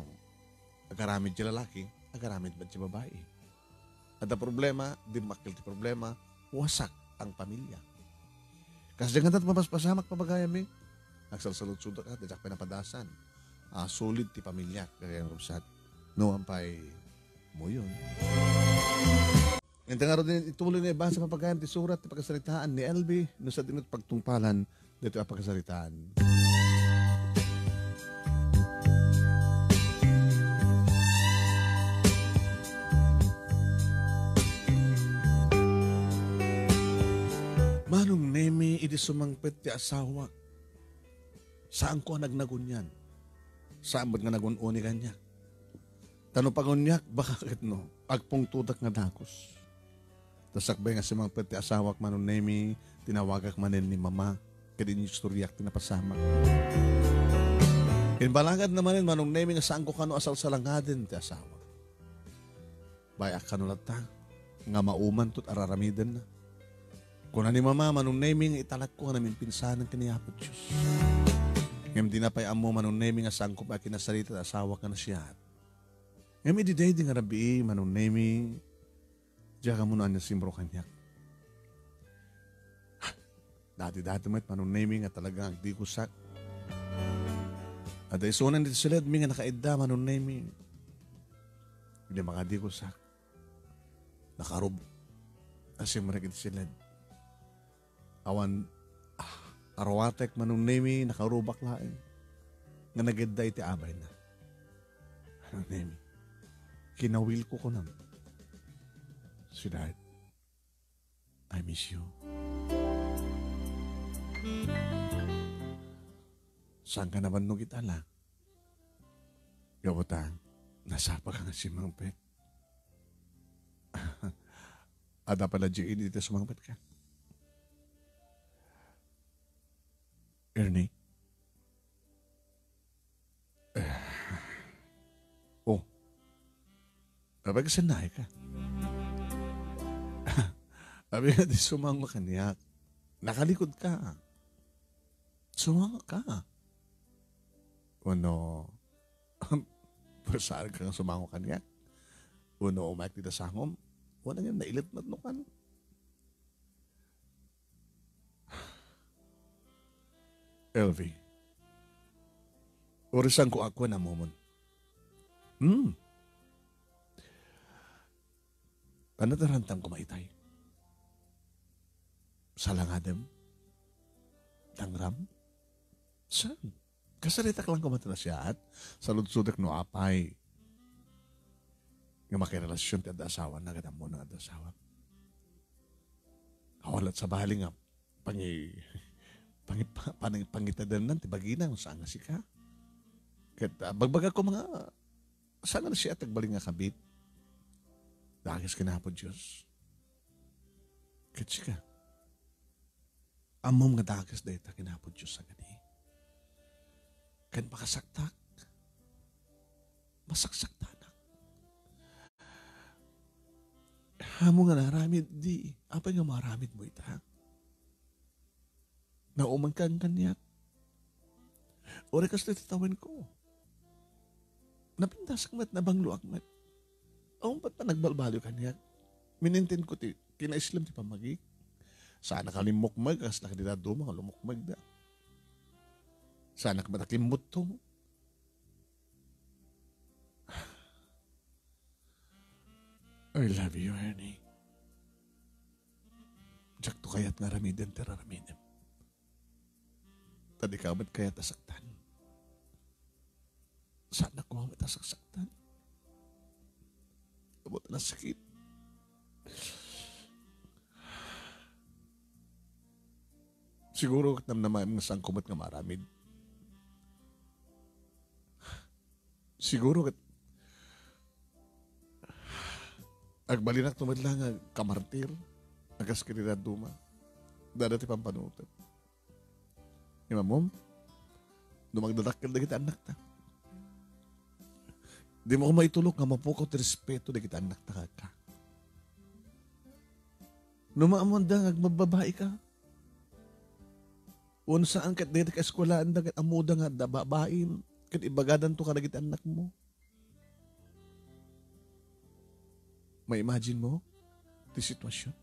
agaramid siya lalaki, agaramid ba siya babae. At ang problema, di makil ti problema, wasak ang pamilya. Kasi diyan nga mapaspasamak pabagayam nagsalsalot-sudot ka, diyak pinapadasan. Solid ti pamilya, kaya yung rupsat. No, ampay mo yun. Ito nga rin ituloy na iba sa papagayam ti surat ti pagkasalitaan ni Elvie no sa dinut pagtungpalan dito ang pagkasalitaan. Manong Nemy, iti sumangpet ti ASAWAK. Saan ko nagnagunyan? Saan ba't nga nagununi kanya? Tano pagunyak, bakit no? Agpong tudak nga dakos. Tasakbay nga sumangpet ti ASAWAK, Manong Nemy, tinawagak manin ni mama, kadi ni istoryak tinapasamak. Kinbalangad naman Manong Nemy nga saan ko kano asal salangadin ti ASAWAK. Bayak kano lata, nga mauman tot araramiden na. Kung ni mama, Manong Nemy, nga italak ko namin pinsanan kaniyapot Diyos. Ngayon di na pa'y amo, Manong Nemy, nga saan ko pa kinasarita at ASAWAK ka na siya. Ngayon ididay di nga rabi, Manong Nemy, diya ka muna niya simbro kanyak. Dati-dati mo't Manong Nemy nga talagang di kusak. At ay sunan dito sila, mi nga nakaidda, Manong Nemy. Hindi makadi kusak. Nakarob. Kasi maragid sila. Awan, arawatek Manong Nemy, nakarubak laing. Nga nagedda iti abay na. Manong Nemy, kinawil ko naman. Sweetheart, I miss you. Saan ka naman nung itala? Gabotang, nasapa ka nga si Mang Pet. Ada pala dyan dito sa Mang Pet ka. Ernie? Oh. Kapag sanay ka. Sabi nga di sumango ka niya. Nakalikod ka. Sumango ka. Uno, saan ka nga sumango ka niya? Uno, umayag dito sa hangom. Wala nga nailit na nukan. Elvie, orisan ko ako na momon. Panatarantang kumaitay. Salangadem? Tangram? Saan? Kasaritak lang kumatala siya at salud-sudak no apay. Nga makirelasyon ti ada asawa na gadam mo ng ada asawa. Kawalat sa baling nga pangitadan nan ti baginang saan nga si ka. Ket bagbaga ko mga saan na siya tagbaling nga kabit. Dagis kinapod Diyos. Ket si ka. Amom nga dagas dayta kinapod Diyos sa gani. Ket makasaktak. Masaksakta na. Hamo nga naramid di. Apa nga maramid mo ita? Nauman kang kanyak. Ore kas tatawin ko. Napintasak mat na banglo akmat. Aung ba't pa nagbalbalyo kanyak? Minintin ko ti, kinaislam ti pamagi. Sana kalimukmag, kas nakadidado mga lumukmag da. Sana kamatakimmot to. I love you, Ernie. Diyak to kaya't nga ramidin, teraramidin. Tadi ka ba't kaya tasaktan? Sana ko ang matasaktan. Abot na sakit. Siguro namnaman nga sangkumot nga maramid. Siguro agbalinak tumadla nga kamartir agas kinidad duma. Dadati pampanutot. Imamom, dumagdadakil na kita anak ta. Di mo ko maitulok nga mapukaw ti respeto na kita anak ta ka. Numaamon da magbabae ka. Unsa ang kat dito ka eskwalaan da kat amuda nga da babaim kat ibagadan to ka na kita anak mo. May imagine mo ti sitwasyon?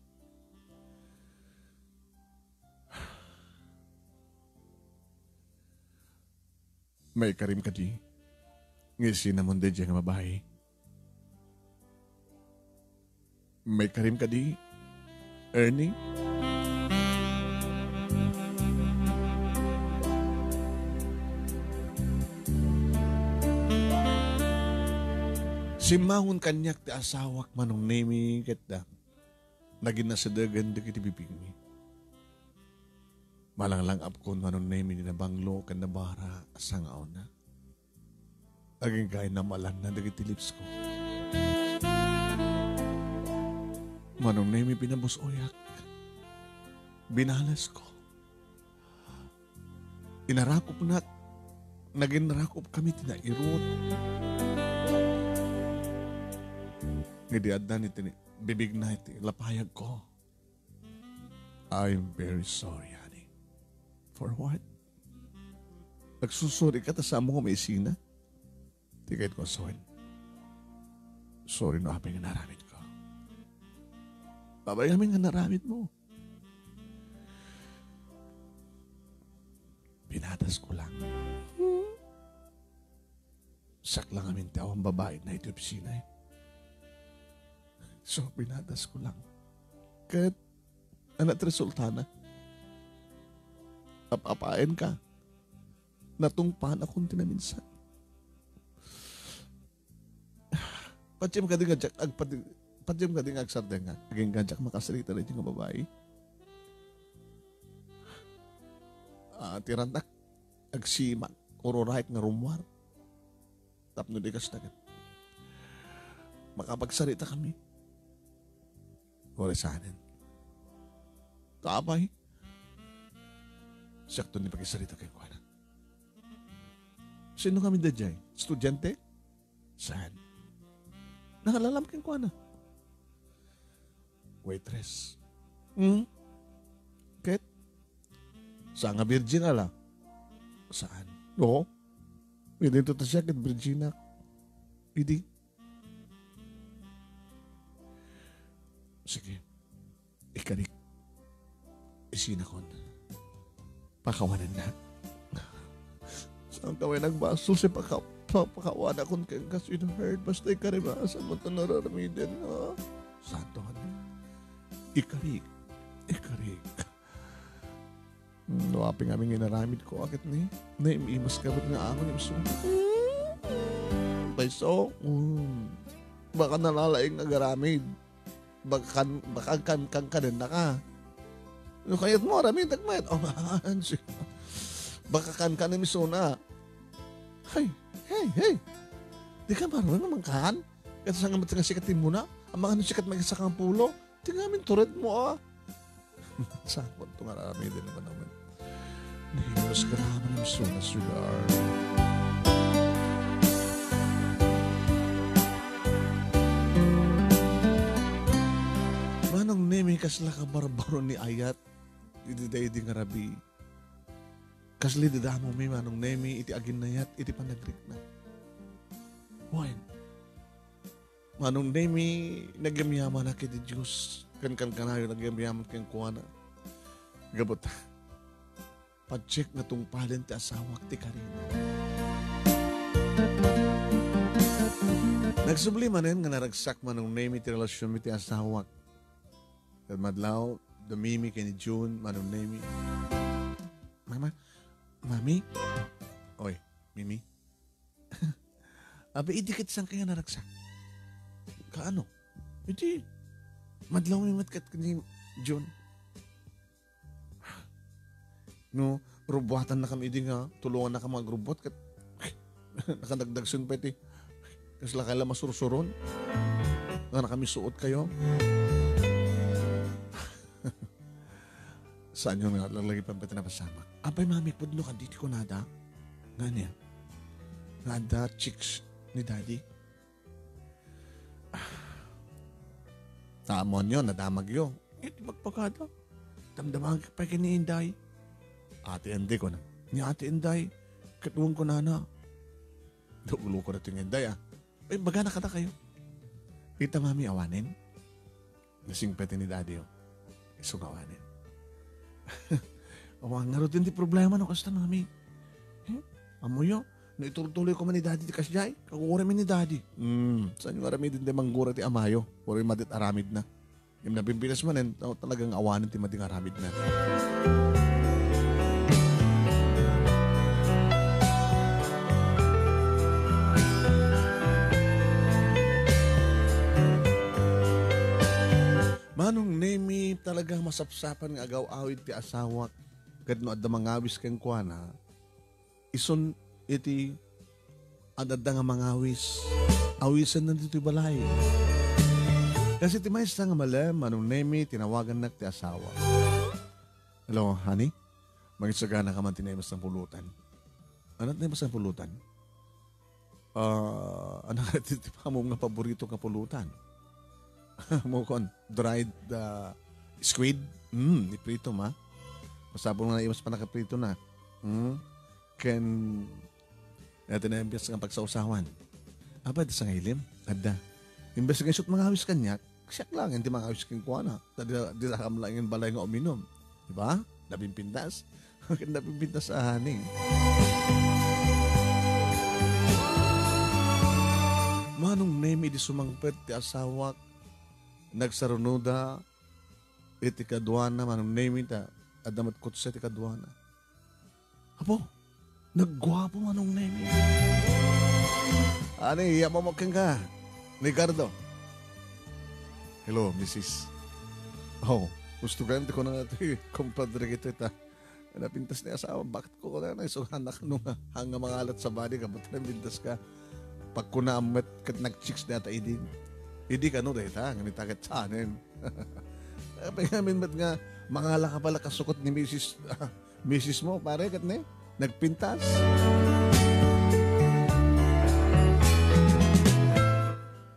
May karim ka di. Ngisi na mo di nga mabahay. May karim ka di. Ernie? Simahon kanyak ti asawak Manong Nemy ket da. Naging nasadagan da kiti bibingmi. Malanglang apkon Manong Nemy ni nabanglo kan nabara asangaw na. Aging kaya na malan na da kiti lips ko. Manong Nemy pinabos oyak. Binalas ko. Inarakop na. Naging narakop kami tinairot. Ngediadan iti bibig na iti lapayag ko. I'm very sorry, honey. For what? Nagsusuri ka ta sa mo ko may sina? Di kahit ko soin. Sorry no aping nga naramit ko. Babay kami nga naramit mo. Pinatas ko lang. Saklang amin tao ang babae na iti opisina eh. So, pinatas ko lang. Kahit, anak resulta na. Apapain ka. Natungpan akong tinaminsan. Patsym ka din nga, patsym ka din nga, agsarde nga. Aging ganjak makasalita rin yung babae. Tirandak, agsiman, urorahit nga rumwar. Tapno di kas tagat. Makapagsarita kami. Oresanin. Kaabay. Sakto ni pakisalita kay Kuana. Sino kami dadyay? Estudyante? Saan? Nakalalam kay Kuana. Waitress. Ket? Saan nga virgin ala? Saan? Oo. Hindi ito siya ket virgin na. Hindi. Sige. Ikarik. Isinakon. Pakawanan na. Saan kaway nagbasol si pakawanan akon kay kasi in-heard. Basta ikarik ba? Saan mo ito nararamidin? Santo ano? Ikarik. Ikarik. Luwapin aming inaramid ko. Akit ni? Naimimas kabot nga ako ni Mso. Paiso. Baka nalalaing nagaramid. Baka kan kanin na ka. Yung kayat mo, rami, tagmayat. Baka kan ni Misona. Hey. Di ka marunong naman kan? Kasi sa nga matang sikatin mo na, ang mga sikat mag-isakang pulo, di nga amin tured mo Sakot ito nga rami din naman naman. Nahimas ka naman ni Misona, sweetheart. Manong Nemy kasla ka barbaro ni Ayat. Iti di nga rabi. Kasli dada mo may Manong Nemy iti agin na yat iti panagrik na. Why? Manong Nemy nagyamyaman na kiti Diyos. Kan kanayo nagyamyaman kang kuwana. Gabot. Pag-check na tong palin ti asawak ti Karina. Nagsublimanen nga naragsak Manong Nemy ti relasyon mi ti asawak. Madlaw, Mimi kay ni June, Manong Nemy. Mami? Oy, Mimi. Abi, idikit sang kaya naragsak. Kaano? Iti, Madlaw yung matkat ni John. No, rubuhatan na kami din nga. Tulungan na ka mga grubot. Nakadagdag sun pa iti. Kasi lakala masursuron. Nga na kami suot kayo. Saan yun nga? Lalagi pa pati na pasama. Abay mami, pudlo ka dito ko nada. Nga niya. Nada chicks ni daddy. Taamon yun, nadamag yun. Ito magpagkada. Damdamag pa kiniinday. Ate Inday ko na. Ni Ate Inday, katuwang ko na. Ulo ko na ito yung Inday Ay, baga na kata kayo. Kita mami awanin. Nasing peti ni daddy Isong awanin. Awang nga rin di problema no kasta mami. Amo yun. Naituloy ko man ni daddy di kasyay. Kakura mi ni daddy. Saan yung aramid hindi manggura ti amayo. Puri madit aramid na. Yung nabimpilas man talagang awanin ti mading aramid na. Manong Nemy talagang masapsapan nga agaw-awid ti asawak. Kadno adda mangawis kang kuana. Ison iti adda nga mangawis. Awisan na dito balay. Kasi ti maysa nga malam, Manong Nemy tinawagan na ti asawa. Hello, honey? Magisagana ka man tinemas ng pulutan. Ano tinemas ng pulutan? Ano nga ti mo nga paborito nga pulutan? Mukon, dried squid. Iprito ma. Masabong na iwas pa nakaprito na. Ken, natin na yung nga pagsausawan. Aba, sa ngayon, ada. Imbes nga shoot mga awis kanyak, siyak lang, hindi mga awis kang kuha na. Dilakam lang yung balay nga uminom. Diba? Nabimpintas. Nabimpintas sa haning. Manong Nemy di sumangpet ti asawak. Nagsarunuda iti kadwana Manong Nemy ta adamat kutsa iti kadwana. Apo, naggwapo Manong Nemy. Ani, yamamaking ka. Ricardo. Hello, Mrs. Oh, gusto ka ko na ito kumpadre kita ita. Napintas ni asawa, bakit ko na isuhan na nung hanga mga alat sa body ka, ba't napintas ka? Pag kunamat kat nag-chicks na ata idin. Hindi ka no dahil ha, nganita kat sanin. Pagamin ba't nga, mangala ka pala kasukot ni Mrs. mo, pare, kat ne? Nagpintas.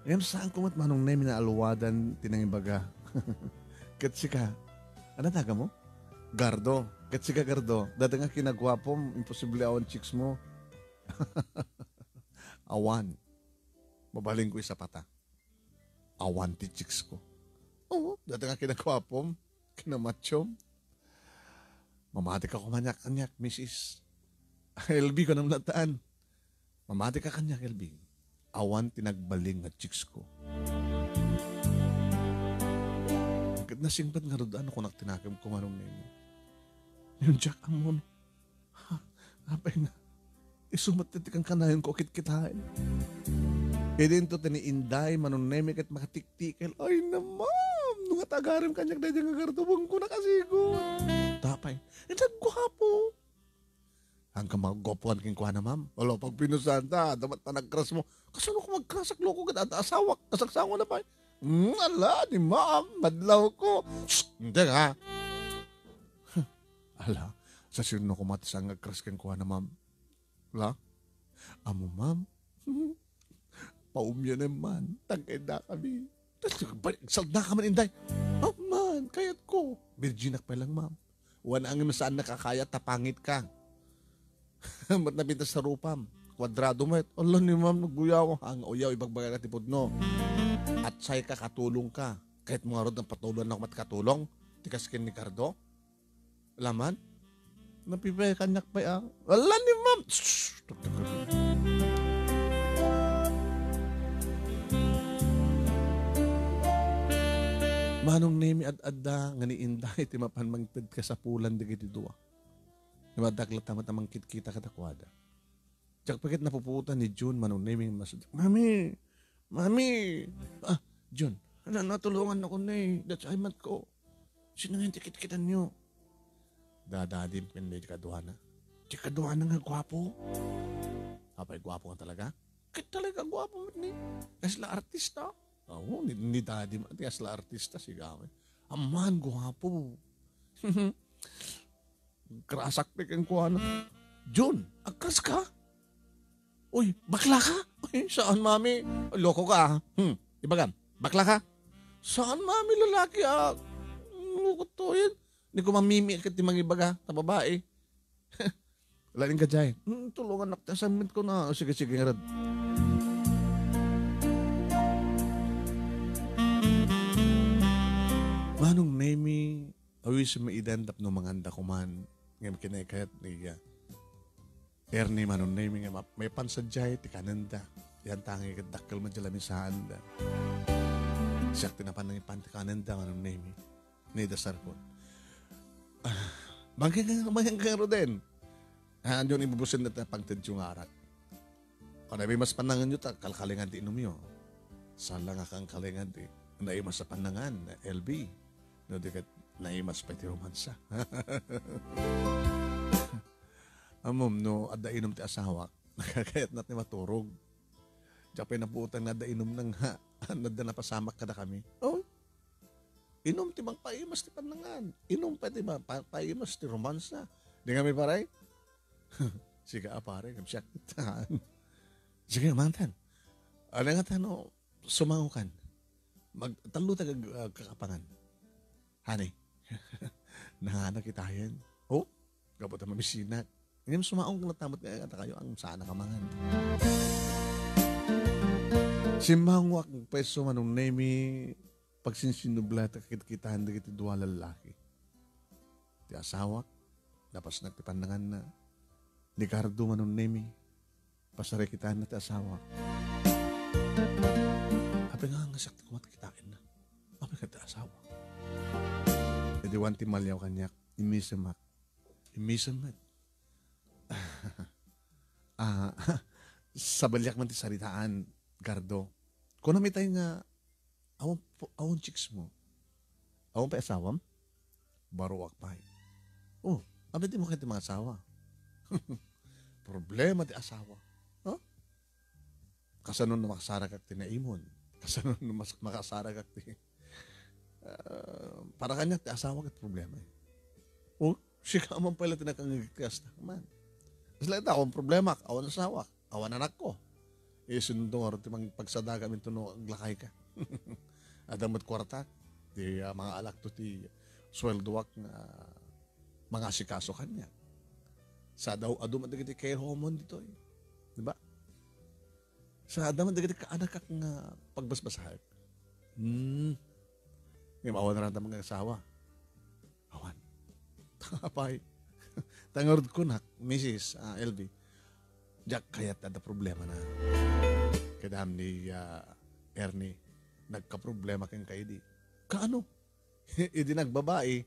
Ngayon saan kumat Manong Nemy na alwadan tinangin baga. Katsika. Ano taga mo? Gardo. Katsika Gardo. Dati nga kinagwapom, imposible awan chicks mo. Awan. Babaling ko isa pata. Awan ti chicks ko. Oo, dati nga kinagwapom, kinamatsyom. Mamati ka kumanyak-kanyak, Mrs. Elvie ko nang nataan. Mamati ka kanyak, Elvie. Awan tinagbaling nga chicks ko. Agad nasingpat nga rodaan ako nagtinakam ko Manong Nemy. Yung Jack Amon. Apay na. Isumat natin kang kanayon ko kit-kitain. E din to tiniinday Manong Nemy kat makatiktikil. Ay na ma'am. Nung atagarim kanyak na dyan nga gartubong ko nakasigo. Tapay. Nagwapo. Hanggang mga gopuan king kuha na ma'am. Wala pag pinusan ta. Dapat na nag-crush mo. Kasano ko mag-crush loko ka at asawak. Kasaksawa na pa. Ala ni ma'am. Madlaw ko. Shhh, hindi ha. Ala. Sa sino ko matisang nag-crush king kuha na ma'am. Ala. Amo ma'am. Paumya naman. Tagay na kami. Sal na ka man inday. Oh man, kayat ko. Virginak pa lang ma'am. Wala ang saan nakakaya tapangit ka. Ba't nabintas sa rupam? Kwadrado mo. Allah ni ma'am, nagguyaw. Ang uyaw, ibagbaga ka tipod no. At say ka, katulong ka. Kahit mga rod ng patulan ako matkatulong. Tikas kin ni Cardo. Laman? Napipay kanyak pa ang. Allah ni ma'am. Shhh! Manong Nemy ad-adda nga ni Inday ti mapan mangted ka sa pulan digiti duwa. Namadaklat tamat namang kita katakwada. Tsak pagkat napuputan ni June Manong Nemy masud. Mami! Mami! June, Natulungan ako na eh. That's I mat ko. Sino nga yung tikit-kitan nyo? Dadadim pinday kaduha na. Kaduha na nga gwapo. Apay gwapo ka talaga? Kaya talaga gwapo ni. Kasla artista. Oo, ni dadim. Kasla artista sigaw. Aman, gwapo. Krasak pikin ko ano. Jun, agkas ka? Uy, bakla ka? Uy, saan mami? Loko ka. Ibagan, bakla ka? Saan mami lalaki ah? Loko to yan. Hindi ko mamimi agad yung mga ibaga na babae. Laling ka dyan. Tulungan naktasamit ko na. Sige, nga rad. Manong Nemy, awis maidandap no mga anda kuman. Ngayon kinakayat ni Ernie Manong Nemy nga may pansadyay ti kananda. Yan tangi kadakkel man dyan sa anda. Siyak tinapan ng ipan ti kananda Manong Nemy. Ni dasar ko. Bangkang ka din. Andiyon ibubusin na pagtid yung arat. O nabi mas panangan nyo ta, kalkalingan di inom nyo. Sala nga kang kalingan di. Naimas sa panangan, Elvie. No, di kat naimas pa iti romansa. Amom, no, ada inom ti asawak. Nakakayat natin maturog. Diyak pa napuutang nada inom nang ha. Nada napasamak ka na kami. Oh, inom ti bang paimas ti panangan. Inom pa ti ba, paimas ti romansa. Di nga may paray? Sige pare, kamsyak. Sige mantan. Ano nga tano, sumangukan. Magtalo tagag kakapangan. Honey, nangana kita yan. Oh, kapot ang mabisinak. Ngayon sumaong kung natamot kaya kayo ang sana kamangan. Simangwak peso Manong Nemy pagsinsinubla takit-kitahan na kiti duwa lalaki. Ti asawak, napas nagtipandangan na Ricardo Manong Nemy, pasare kitahan na ti asawak. Habi nga nga sakti kumatikitain na. Habi ka ti asawak. E di wanti malyaw kanyak, imisamak. Sa balyak man ti saritaan, Gardo. Kung namitay nga, awon chicks mo. Awon pa asawam? Baruak pa. Oh, abit mo kayo ti mga asawa. Problema ti asawa. Huh? Kasanon na makasara kak ti naimon. Kasanon na makasara kak ti... para kanya ti asawa kat problema. Oh, siya ka man pala tinakangigkas na man. Kasi lang akong problema, awan asawa, awan anak ko. Sundo nga rin mang pagsadaga minto no aglakay ka. Adamot kwarta, di mga alak to ti sweldoak na mga sikaso kanya. Sa daw adum adagiti care home dito eh. Di ba? Sa adum adagiti kaanak kak nga pagbasbasahan. Ngayon awan na rin mga asawa. Awan. Tapay. Tangord ko na, Mrs. Elvie. Diyak kayat ada problema na. Kadam ni Ernie, nagka-problema kang kayo di. Kaano? Idi nagbabae.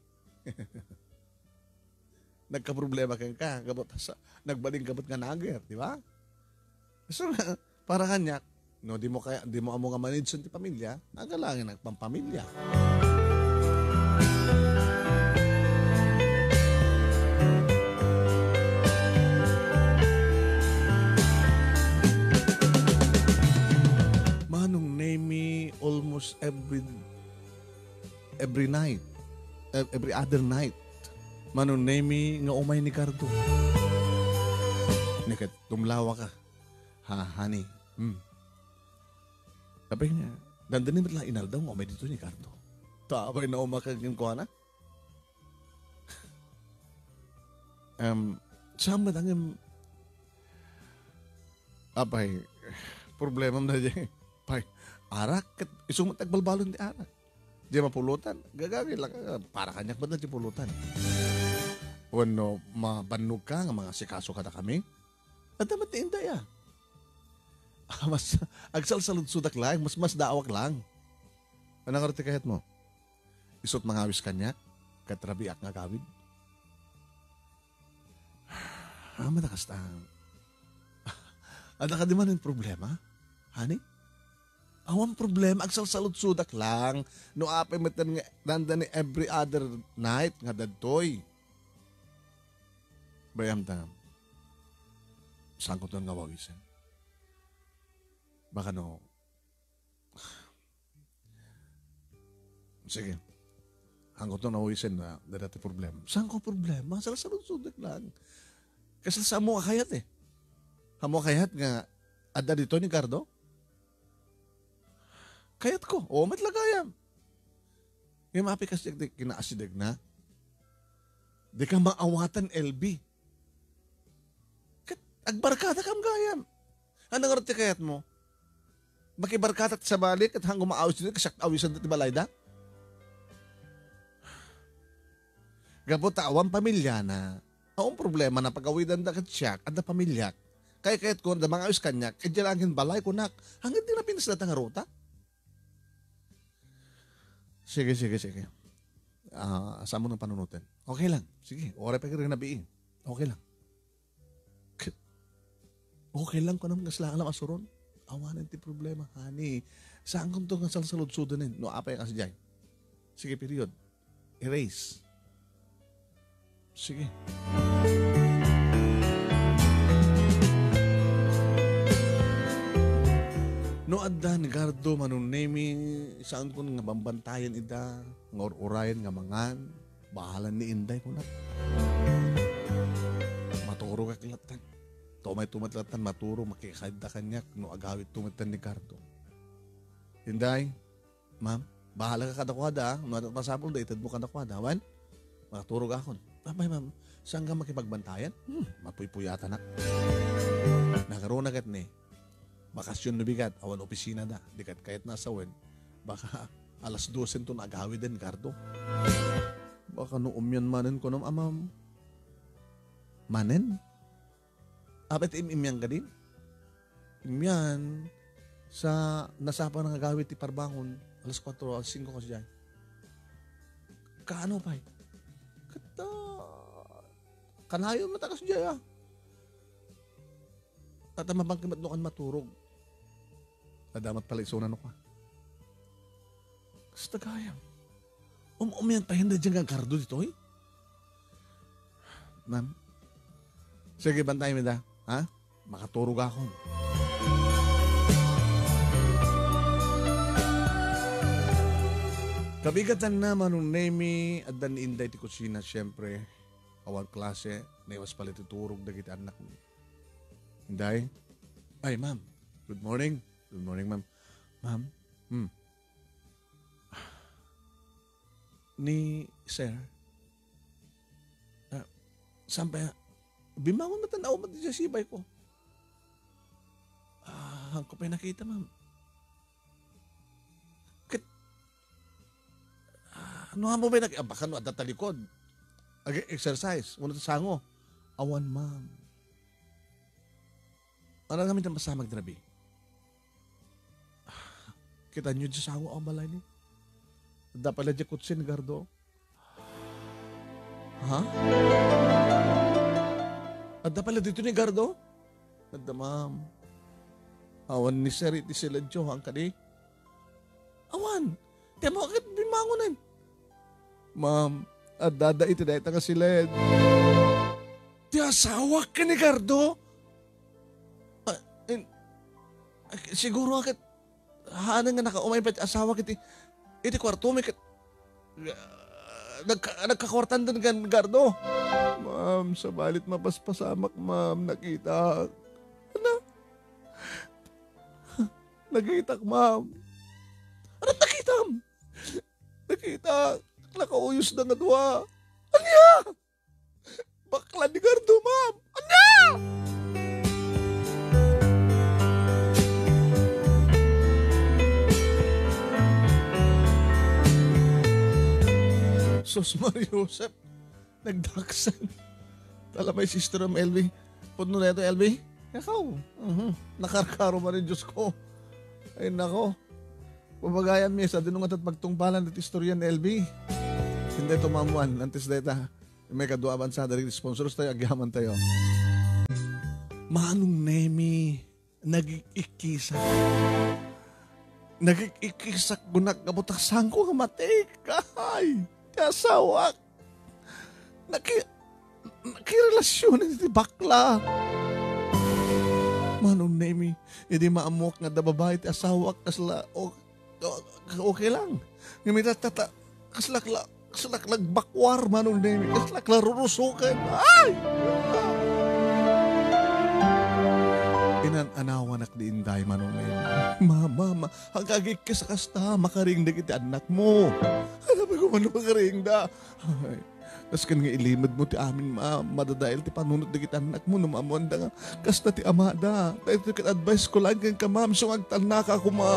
Nagka-problema kang ka. Nagbaling kabot nga nager, di ba? So, para kanyak, no, di mo amo nga manage ti pamilya, nagalangin ang pampamilya. Manong Nemy almost every night, every other night. Manong Nemy nga umay ni Cardo. Nikat, tumlawa ka. Ha, honey. Sabi niya, dandanin mo lang inal daw nga umay dito ni Cardo. Tabay na umakagin ko na. Sama tangim. Apay, problema mo na dyan. Pay, arak, isumot agbalbalon di arak. Di mapulutan, gagawin lang, para kanyak ba na di pulutan? Wano, mabannog ka nga mga sikaso ka na kami? At dapat tinday ah. Mas, agsal-salud-sudak lang, mas daawak lang. Anong karti kahit mo? Isot mangawis kanyak, katrabiak nga gawid. Manakas tang. Ada ka di man yung problema? Honey? Awan problema, agsalsalot-sudak lang. No apay metan nga nanda ni every other night nga dadtoy. Bayam tam. Saan ko ito nga wawisan? Baka no. Sige. Hanggang ito nawawisan na dati problema. Saan ko problema? Salsalot-sudak lang. Kasi sa mo kayat eh. Hamo kayat nga adda dito ni Cardo? Kayat ko. O, matlagayam. Yung mapi kasi kinaasidag na. Di ka maawatan, Elvie. Agbarkada kam gayam. Anong arti kayat mo? Makibarkatat sa balik at hanggang maawis dito, kasak awisan dito balay da? Gabot awang pamilya na. Ang problema na pag-awidan da katsyak at da pamilyak. Kaya kayat ko, da mga awis kanyak, kadya langin balay ko nak. Hanggang di na pinaslat ang ruta. Sige. Saan mo nang panunutin? Okay lang. Sige, oray pa rin nabiin. Okay lang. Okay lang ko naman kasla alam asuron. Awanan ti problema, honey. Saan kong itong salsalod-sudanin? No, apay kasi dyan. Sige, period. Erase. Sige. No, adda ni Gardo, Manong Nemy, saan ko nga bambantayan ida, nga urayan nga mangan, bahalan ni Inday ko na. Maturo ka kilatan. May tumatlatan, maturo, makikahid na kanyak, no agawit tumatan ni Gardo. Inday, ma'am, bahala ka kadakwada, no pasapol da, itad mo kadakwada, wan? Maturo ka ako. Abay, ma'am, saan ka makipagbantayan? Mapuypuyatan na. Nakaroon na kat ni. Bakasyon na bigat, awan opisina da, dikat kayat nasa wen, baka alas 12 to nagawid din, Gardo. Baka no umyan manen ko ng amam. Manen? Apet imyan ka din? Imyan sa nasapa ng agawid ti parbangon, alas 4, alas 5 kasi dyan. Kaano pa eh? Kata, kanayon matakas dyan ah. At mabangkimat no kan maturog. Nadamat pala isunan ko. Kasi tagayam. Umyan pa hindi dyan kang Gardo dito eh. Ma'am. Sige, bantay mo da. Ha? Makaturog ako. Kabigatan na Manong Nemy at dan Inday ti kusina siyempre. Awal klase. Naiwas pala titurog na kita anak mo. Inday? Ay, ma'am. Good morning. Good morning, ma'am. Ma'am? Ni sir? Sampai bimangon na tanaw mo sa sibay ko. Ko pa nakita, ma'am. Ano nga mo ba nakita? Baka no, at talikod. Exercise. Muna sango. Awan, ma'am. Ano namin ang pasamag drabi? Kita nyo dyan sango ang balay ni. Dapat lang dyan kutsin, Gardo. Ha? Adda pala dito ni Gardo? Adda, ma'am. Awan ni Sir, iti sila Diyo, ang kadi. Awan. Tiyan mo, akit bimangonan. Ma'am, adda iti dahil nga sila. Ti asawak ka ni Gardo? Siguro akit, haanang nga nakaumay pa asawak iti kwarto, may nagkakwartan din kan Gardo. Ma'am, sa balit mapaspasamak, ma'am, nakita. Ano? Nakita, ma'am. Ano nakita? Nakita. Nakauyos na nga duwa. Anya? Bakla ni Gardo, ma'am. Anya? Sos Mariusep, nagdaksan. Tala may sister ng Elvie. Puno na ito, Elvie. Ikaw. Nakarkaro man rin, Diyos ko. Ay, nako. Pabagayan mi sa dinungat at magtungpalan at istoryan, Elvie. Hindi ito mamuan. Antes deta. May kaduaban sa darig sponsors tayo. Agyaman tayo. Manong Nemy. Nag-ikisa. Nagikikisak gunak kabutasan ko nga matikay. Ti asawak. Nakirelasyon iti bakla. Manong Nemy, hindi maamok nga da babae ti asawak kasla okay lang. Ngumita tata kaslak bakwar Manong Nemy, kaslak larurusukan. Ay! Inanawan ak di inday Manong Nemy. Mama, hagagik ka sa kasta, makaring na kita anak mo. Hanapin ko man makaring da. Ay, kas kan nga ilimad mo ti amin madadahil ti panunod na kita anak mo, numamuan da nga, kasta ti amada. Dahil ito advice ko lang ka ma'am, so agtalnaka ko ma.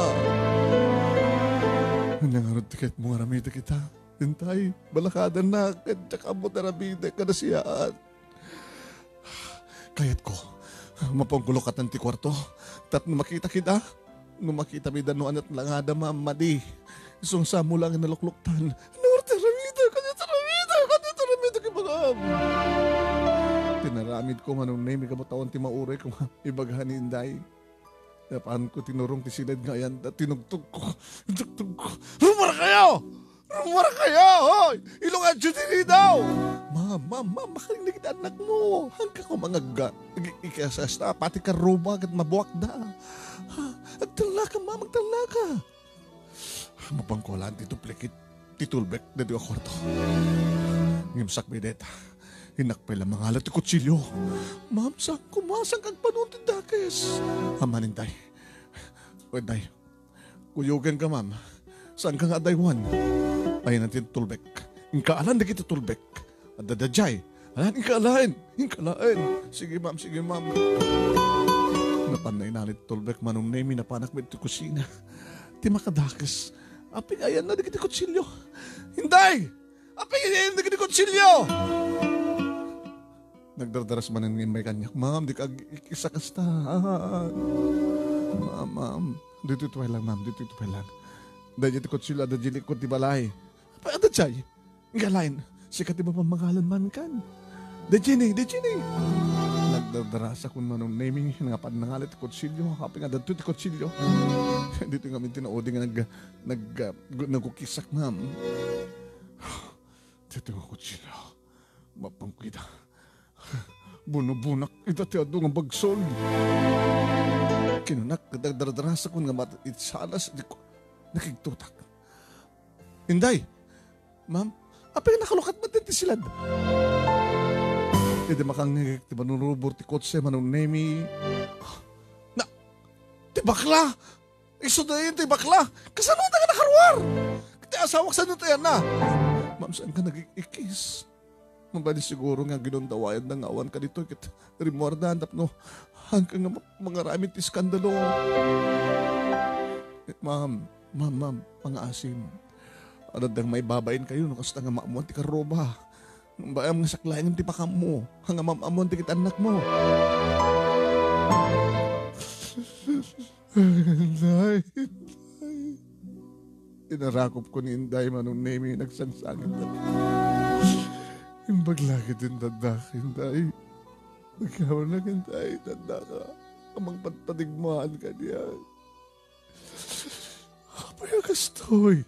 Nangarod ti kahit mo ngaramita kita. Tintay, balakadan na, tsaka mo tarabida ka na siyaan. Kayat ko, mapanggulo ka ti kwarto. Tap no makita kita, no makita mi danuan at langada mamadi. Isong samo lang nalukluktan. Nartaramida, kanya taramida kibagam. Tinaramid ko Manong Nemy kabutawan ti mauray kung ibaghan ni Inday. Napaan ko tinurong ti silad nga yan at tinugtog ko. Rumara kayo! Hoy! Ilungan dyan daw! Ma'am, makaling na kita anak mo. Hanggang ko mga ikasasta, pati ka ruba at mabuwak da. Agtala ka, ma'am, agtala ka. Mapangkulan, tituplikit, titulbek, na di ako kwarto. Ngimsak bideta, hinakpila mga alat ti kutsilyo. Ma'am, saan kumasang kag panuntid dakes? Amanin day. Wait day, kuyugan ka ma'am. Saan ka nga daywan? Ayun natin tulbek. Inkaalan na kita tulbek. Adadadjay. Alan, inkaalan. Sige ma'am. Napanay nalit tulbek Manong Nemy na panak mo ito kusina. Ti makadakis. Aping ayan na di kita kutsilyo. Hinday! Aping ayan na kita kutsilyo! Nagdardaras man ang may kanya. Ma'am, di ka isa kasta. Ma'am. Dito lang, ma'am. Dito lang. Dahil ito kutsilyo, dahil ito ti balay. Apa ada chay? Ngalain, sikat di ba pamagalan man kan? Dejini. Nagdarasa kun Manong Nemy, nangapad na ngalit kutsilyo, kaping ada ti kutsilyo. Dito nga min tinaudi nga nagkukisak ma'am. Dito nga kutsilyo, mapangkita. Buno-bunak, ito ti ado nga bagsol. Kinunak, nagdarasa kun nga itsalas, nakigtutak. Hinday! Ma'am, apay nakalukat ba din ti silad? Hindi makangigik ti manunubor ti kotse Manong Nemy. Na, ti bakla! Iso na yun ti bakla! Kasano na nga nakaruar? Ti asawak sa nito yan na! Ma'am, saan ka nag-ikis? Mabali siguro nga ginundawayan ng awan ka dito. Kit rimordan, tapno, hanggang nga mga ramit ti skandalo. Ma'am, mga asim. Adadang may babain kayo, no? Kasta nga maamuan ti karoba. Bayam nga saklayan ti pakam mo. Hanga maamuan ti kit anak mo. Inday. Inarakop ko ni Inday Manong Nemy, nagsangsangit na. Imbaglaki din dadak, Inday. Ikaw na, Inday, dadak. Amang patadigmaan ka niyan. Apay akastoy.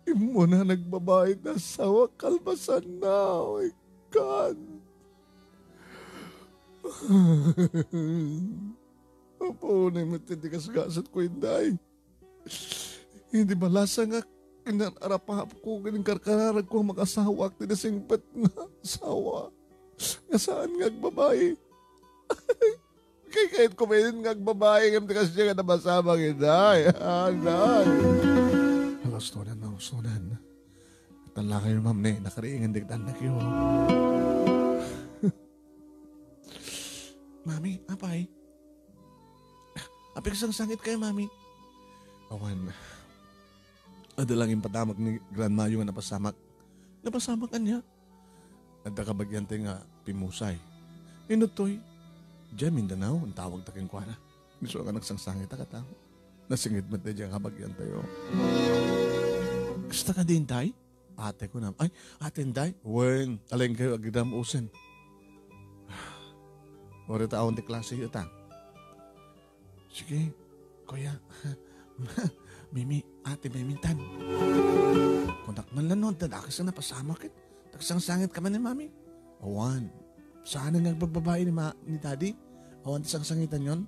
Imo na nagbabayad na asawa, kalbasan na. Oh my God. Opo, na yung matitigas-gasat ko, Inday. Hindi balasa nga, inarapahap ko, galing karkararag ko ang mag-asawa, at tinasingpat nga asawa. Nga saan nga agbabae? Kaya kahit kumainin nga agbabae, ngayon tigas niya nga nabasabang, Inday. Inday. Sunan. Tala kayo, ma'am, nakariingan digdan na kayo. Mami, apay? Apay kasang sangit kayo, mami. Awan, ada lang yung patamag ni Grandma yung napasamak. Napasamak ka niya. Ada kabagyante nga pimusay. Inutoy, diyan Mindanao, ang tawag taking kuwana. Miso ka nagsangsangit ka tao. Nasingit mo tayo dyan kabagyante yo. Gusto ka din, Tay? Ate ko na. Ay, ate, Tay? Wen, aling kayo agidam usen. Wala taon di klase yun, ta. Sige, kuya. Mimi, ate Mimintan. Kunak man lang noon, tadakis na napasama kit. Tagsang sangit ka man ni mami. Awan, saan ang nagbababae ni daddy? Awan, tasang sangitan yon?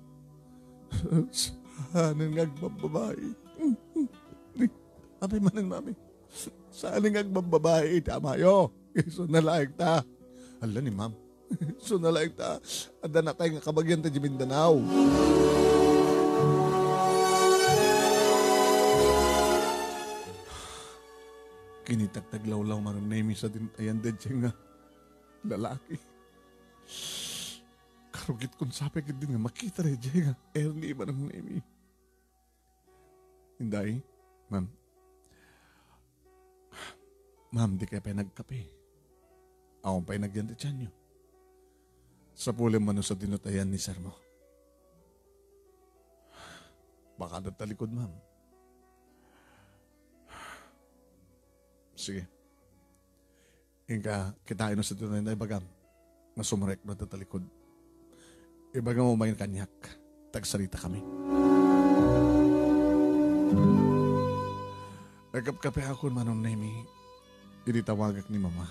Saan ang nagbababae? Abay man ang mami. Saan ang nagbababae? Tama yo. So nalaig ta. Hala ni ma'am. So nalaig ta. Ada na tayo nga kabagyan ta di Mindanao. Kinitagtaglawlaw Manong Nemy sa ayan din siya nga lalaki. Karugit kung sabi ka din nga makita rin siya nga early Manong Nemy. Hinday, ma'am. Ma'am, di kaya pa nagkape. Ako pa'y nagyan ti tiyan nyo. Sa pulim mano sa dinutayan ni sir mo. Baka natalikod, ma'am. Sige. Inka, kitain na sa tunay na ibagam. Masumrek na tatalikod. Ibagam mo mayin kanyak. Tagsarita kami. Nagkapkape ako, Manong Nemy. Initawagak ni mama.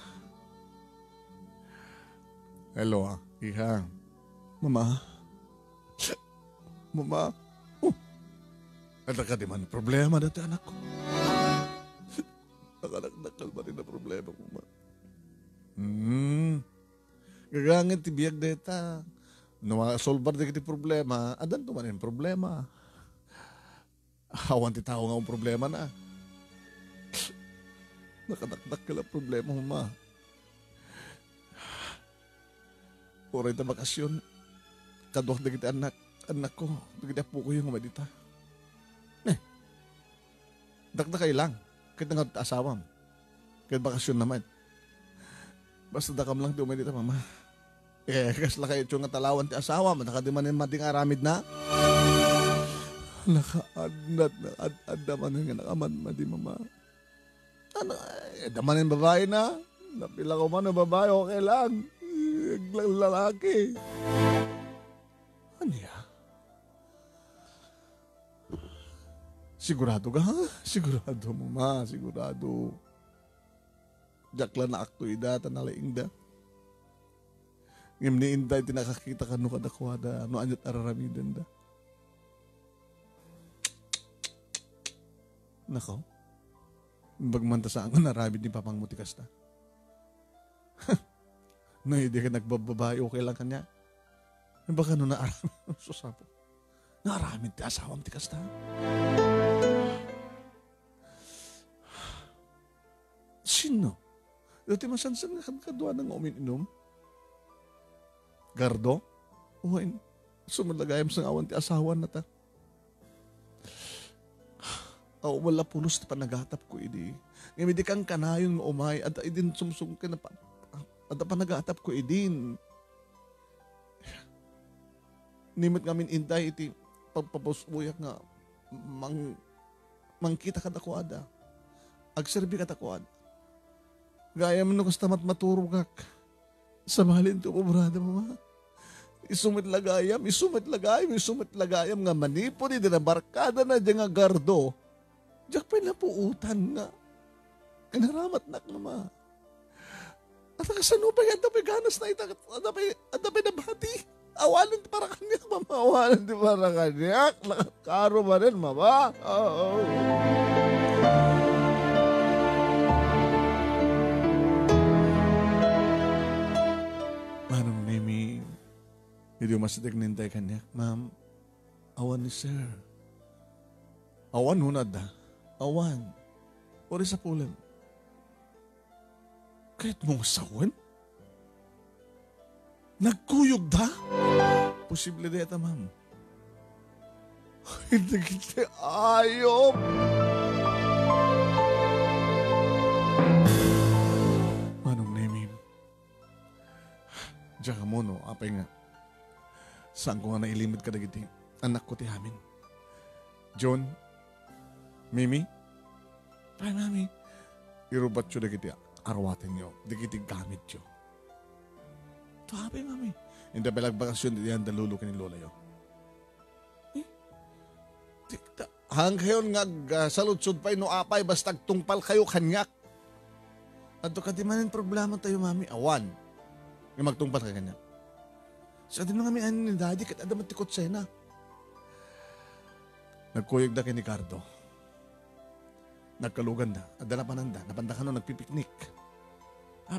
Hello, iha. Mama. Mama. Ada ka di man problema dati anak ko. Nakanak-nakal ba rin na problema ko, ma? Gagangit ti biyag deta. Solbar di kiti problema, adan to man yung problema. Awan ti tao nga ang problema na. Nakanak-nak ka lang problema mo, ma. Oray na bakasyon. Kaduak na kiti anak ko. Nagkita po ko yung madita. Dakda kayo lang. Kahit nga asawam. Kahit bakasyon naman. Basta dakam lang tumay dito, mama. Kasla kayo yung talawan ti asawam. Nakadimanin mating aramid na. Nakaadnat na ad-adaman nga nakaman madi, mama. Damanin babae na. Napila ko man ang babae, okay lang. Lalaki. Ano yan? Sigurado ka, ha? Sigurado mo, ma. Sigurado. Jakla na aktuida, tanalaing da. Ngam ni Inday, tinakakita ka no kadakwada. No anyat araramidan da. Nako. Bagmanta sa angon, narabid ni Papang Mutikas ta. No, hindi ka nagbababae, okay lang kanya. Baka no naaramid. Susapo. Naaramid ti asawam ti kasta. Sino? Dati masansan nga kadwa ng umin-inom? Gardo? O, sumalagayam sa awan ti asawan na ta. Aw, wala pulos ti panagatap ko, idi. Ngayon, di kang kanayon mo umay, at idin sumsum ka na pa. At panagatap ko, idin. Nimot ngamin inday, iti pagpapusuyak nga, mangkita ka takwada. Agserbi ka takwada. Gaya mo nung kastamat maturugak. Sa mahalin to, brada mo, ma. Isumit lagayam nga manipo ni na barkada na dyan nga gardo. Diyak pa na puutan nga. Kanaramat na ma. At kasano pa yan, tapay ganas na ita, at tapay na bati. Awalan para kanyak, mama. Awalan di para kanyak. Karo ba rin, mama? Oo. Manong Nemy, hindi masadag nintay kanyak, ma'am. Awan ni sir. Awan hunad da. Awan. Ori sa pulan. Kahit mong sawan? Nagkuyog da? Posible na yata, ma'am. Hindi kita ayop. Manong Nemy. Diyan ka mo, no? Apay nga. Saan ko nga nailimod ka na giti? Anak ko ti amin. John? Mimi? Ay, mami. Irubat yun na giti. Arwatin nyo. Di kiti gamit yun. Ito, apay, mami. Hindi belag bakasyon di yan dalulukin ni lola yun. hanggayon nga saludsod pa'y no apay basta tungpal kayo kanyak. Ato ka di manin problema tayo mami. Awan. Nga magtungpal ka kanyak. Sa di mga kami ni daddy kat adaman tikot sa'yo na. Nagkuyog na kay ni Cardo. Nagkalugan na. Adala pananda. Napanda ka no nagpipiknik.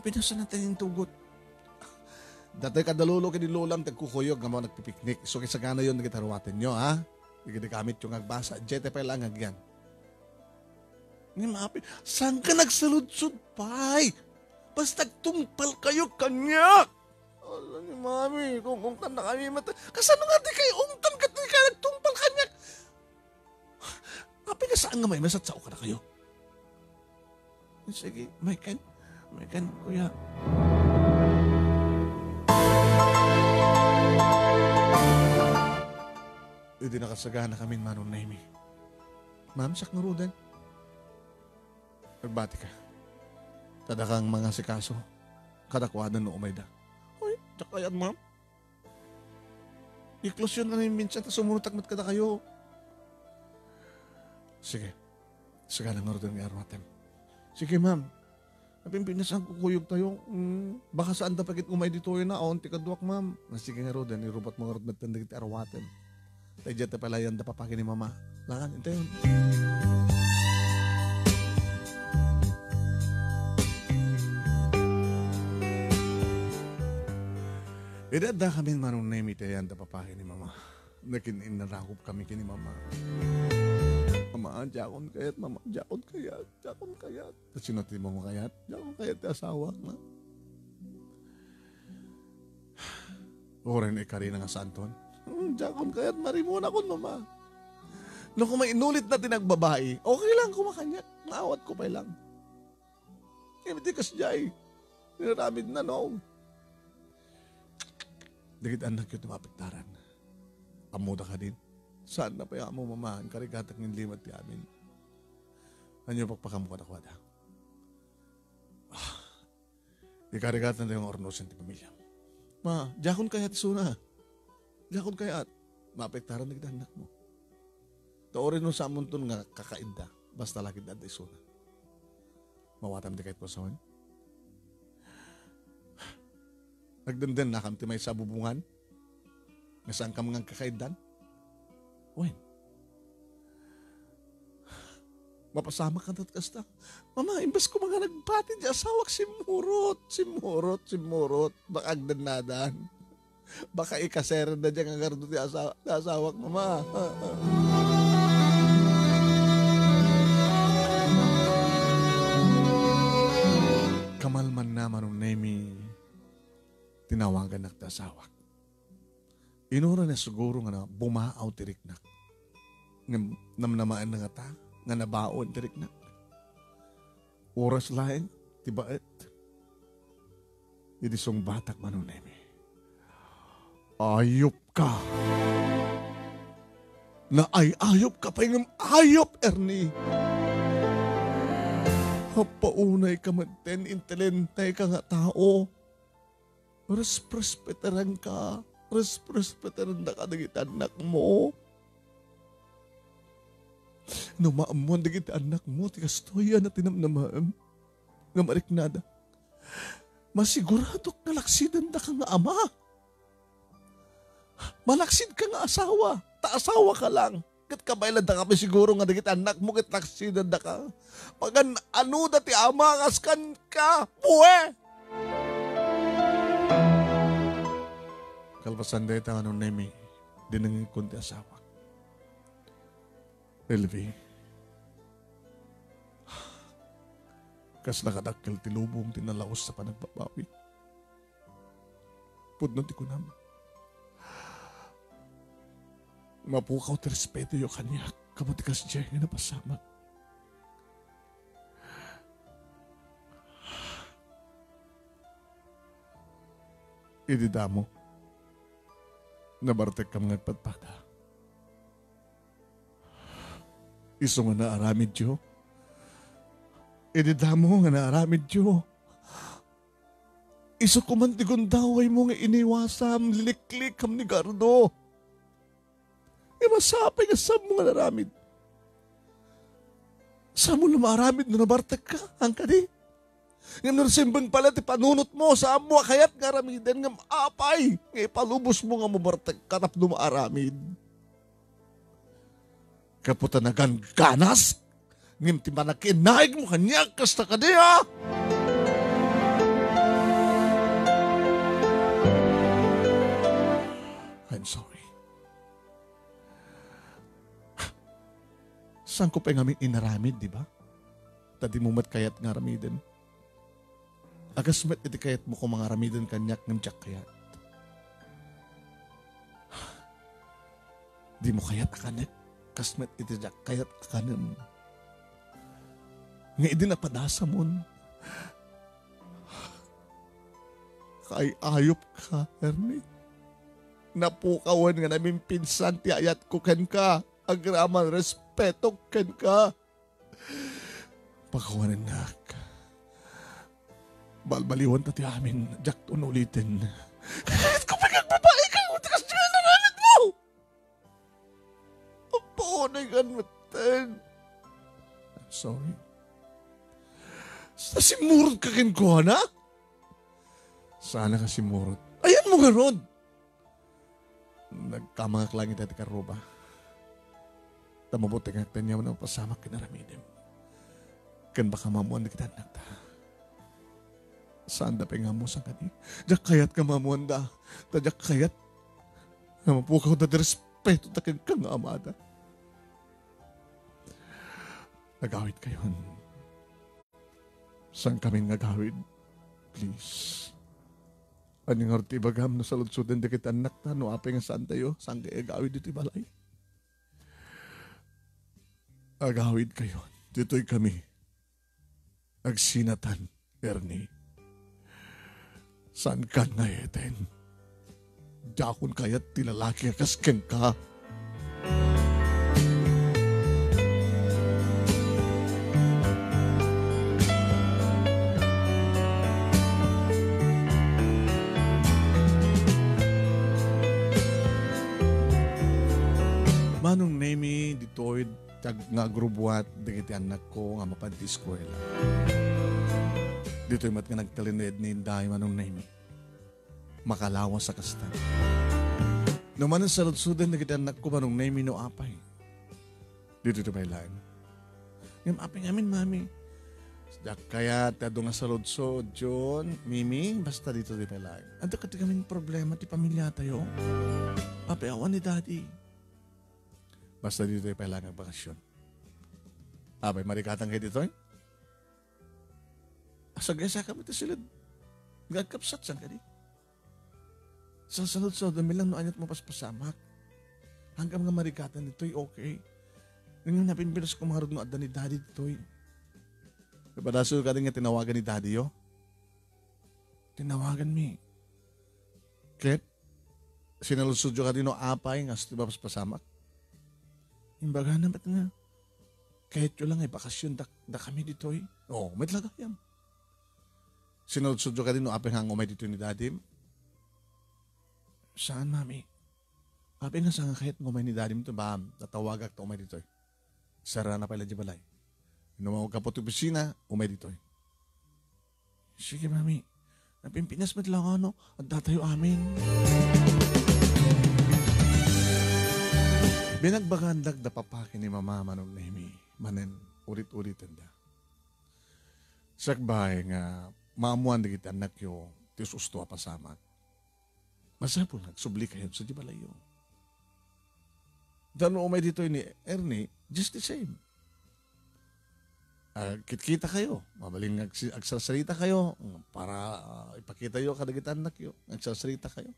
Pinasa natin yung tugot. Datay kadalulo kay ni Lolang tagkukuyog nga mga nagpipiknik. So kaysa gana yun nagitaruatin nyo ha. Hindi kamit yung agbasa. Jete pa lang agyan. Ni mapi, saan ka nagsaludsod pay? Basta tungpal kayo kanyak. Alam ni mami, kung ungtan na kami mata. Kasano nga di kayo ungtan ka di kayo nagtungpal kanyak? Api ka saan nga may masatsao ka na kayo? Sige, may kan, kuya. Hindi nakasagana kami Manong Nemy. Ma'am, sak narudan. Nagbati ka. Tadakang mga sikaso. Kadakwadan no umayda. Uy, tsaka yan ma'am. I-close yun na yung minsan ta sumunutak mat kada kayo. Sige. Sagana narudan ng arwatem. Sige ma'am. Napimpinasan kukuyog tayo. Baka saan ta pagit umay dito yun na. Aunti kaduak ma'am. Sige nga rodan. Irubat mo nga rodan tanda kita arwatem. Tayo dyan pala yan dapapakin ni mama. Lakan, ito yun. Idada kami Manong Nemy tayo yan dapapakin ni mama. Nakininarahop kami kini mama. Mama, jakon kayat, mama, jakon kayat. Tapos sinutin mo kayat? Jakon kayat yung asawa na. Oren ikari na nga santon. Jakon kaya't marimun ako, mama. No, kung may inulit na tinagbabae, okay lang kumakanya. Naawat ko pa lang. Hindi kas jay. Niramid na, no. Dagit anak yun tumapiktaran. Amuda ka din. Saan na pa yung amo, mama? Ang karigatak ng limat ti amin. Anyo pagpakamukat ako ada. Ikarigatan na yung ornosan ti pamilya. Ma, jakon kaya't suna. Jakon kaya't mapektaran na kita anak mo. Taorin mo sa amunton nga kakainda. Basta laki da suna. Mawatam di kahit po sa nagdenden na kamti may sabubungan. Nasaan ka mga kakaindan? Wen. Mapasama ka na't kasta. Mama, imbas ko mga nagbati di asawak simurot. Baka agdanadan. Baka ikasera na dyan ang gardo di asawak, mama. Kamalman na Manong Nemy, tinawagan na asawak. Inura na siguro nga na bumaaw tiriknak. Namnamaan na nga ta, nga nabaon tiriknak. Oras laeng, tibaet. Idisong batak Manong Nemy. Ayop ka. Na ayop ka pa yung ayop, Ernie. Paunay ka manten, intelentay ka nga tao. Respeteran ka. Respeteran na ka nagit anak mo. Numaamon nagit anak mo, tikastoya na tinamnamaan. Nga mariknada. Masigurado ka laksidan na ka nga ama. Malaksid ka nga asawa. Taasawa ka lang. Kat kabaylan na kami siguro nga nagit anak mo, kat laksidan na ka. Pagan ano dati ama, kaskan ka. Puwe! Kalpasan dahil ang Manong Nemy, dinangin kundi asawa. Elvie, kas nakadakil tilubong tinalaos sa panagpapawi. Pudno ti ko naman. Mapukaw ti respeto yung kanya, kamutikas dyan nga napasama. Ididamo. Nabartek ka mga patpada. Iso nga naaramid yo. Ididamo nga naaramid yo. Iso kumantigon daway mo nga iniwasam, liliklik kam ni Gardo. Masapay nga sa mga naramid. Sa mo lumaramid no nabartek ka, ang kadi. Ngam narsimbang pala ti panunot mo sa amo kayat nga ramiden ngam apay. Ngay palubos mo nga mabartek ka tap dumaaramid. Kaputanagan ganas. Ngam ti manakinaig mo kanya kasta kadi ha. I'm sorry. Saan ko pa nga inaramid, di ba? Tadi mo mat kayat nga ramiden. Agas mat iti kayat mo kung mga ramiden kanyak ng tiyak kayat. Di mo kayat akanek. Kasmet iti tiyak kayat akanem. Nga idi napadasa mo. Kay ayop ka, Ernie. Napukawan nga namin pinsan ti ayat ko ken ka. Agraman respeto ken ka. Pakawanan na ka. Balbaliwan ta ti amin. Jak ulitin. Kahit ko pinagbabae ka. Matakas dyan na namin mo. Paunay ka natin. I'm sorry. Sa simurot ka ken ko, na? Sana ka simurot. Ayan mo nga ron. Nagkamangak lang iti karuba. Tamabuti nga tanya mo na pasamak kinaramidim. Kan baka mamuan na kita nakta. Saan da pa nga mo sa kani? Diyak kayat ka mamuan da. Diyak kayat. Namapukaw da respeto takin kang amada. Nagawid kayo. Saan kami nagawid? Please. Aning arti bagam na saludsudan da kita nakta. No apay nga saan tayo? Saan kayo agawid dito balay? Agawid kayo. Dito'y kami. Agsinatan, Ernie. Saan ka nga eten? Dakon kaya't tilalaki kasken ka. Manong Nemy, dito'y nga grubuat, digiti anak ko nga mapanti eskwela. Dito'y mat nga nagtalined ni Inday Manong Nemy. Makalawa sa kastan. Naman ang salud-sudan digiti anak ko Manong Nemy no apay. Dito ito bailan. Yung apay ngamin, mami. Kaya tado nga salud-sud, John, Mimi, basta dito di bailan. Ando kati kaming problema, ti pamilya tayo. Papayawan ni Daddy. Basta dito ay pailangang bakasyon. Abay, marikatang kayo dito eh. Asag-esa kami ito sila. Gagkapsat saan ka di. Sa salud-sod, damilang no anyat mo paspasamak. Hanggang nga marikatan dito ay okay. Ngayon napinpinas ko mga no adda ni Daddy dito eh. Kapadaso ka din nga tinawagan ni Daddy yo. Tinawagan mi. Kaya, sinalusudyo ka din no apay nga sa paspasamak. Imbaga na ba't nga? Kahit yun lang ay bakasyon da kami dito eh. Oo, may talaga yan. Sinulsudyo ka din no apeng hang umay dito ni Daddy. Saan, mami? Apeng nga saan kahit umay ni Daddy ito ba? Tatawagak to umay dito eh. Sara na pala di balay. Numawag ka po ito pisina, umay dito eh. Sige, mami. Napimpinas mo lang ano at datayo amin. Binagbagandag da papaki ni Mama Manong Nemy. Manen, ulit-ulitan da. Sakbay nga, maamuan da kita anak yo, tis usto pasamat. Masapol nagsubli kayo sa di balayo. Dano umay dito ni Ernie, just the same. Kitkita kayo, mabaling agsasalita kayo, para ipakita yo kadagitan anak yo, agsasalita kayo.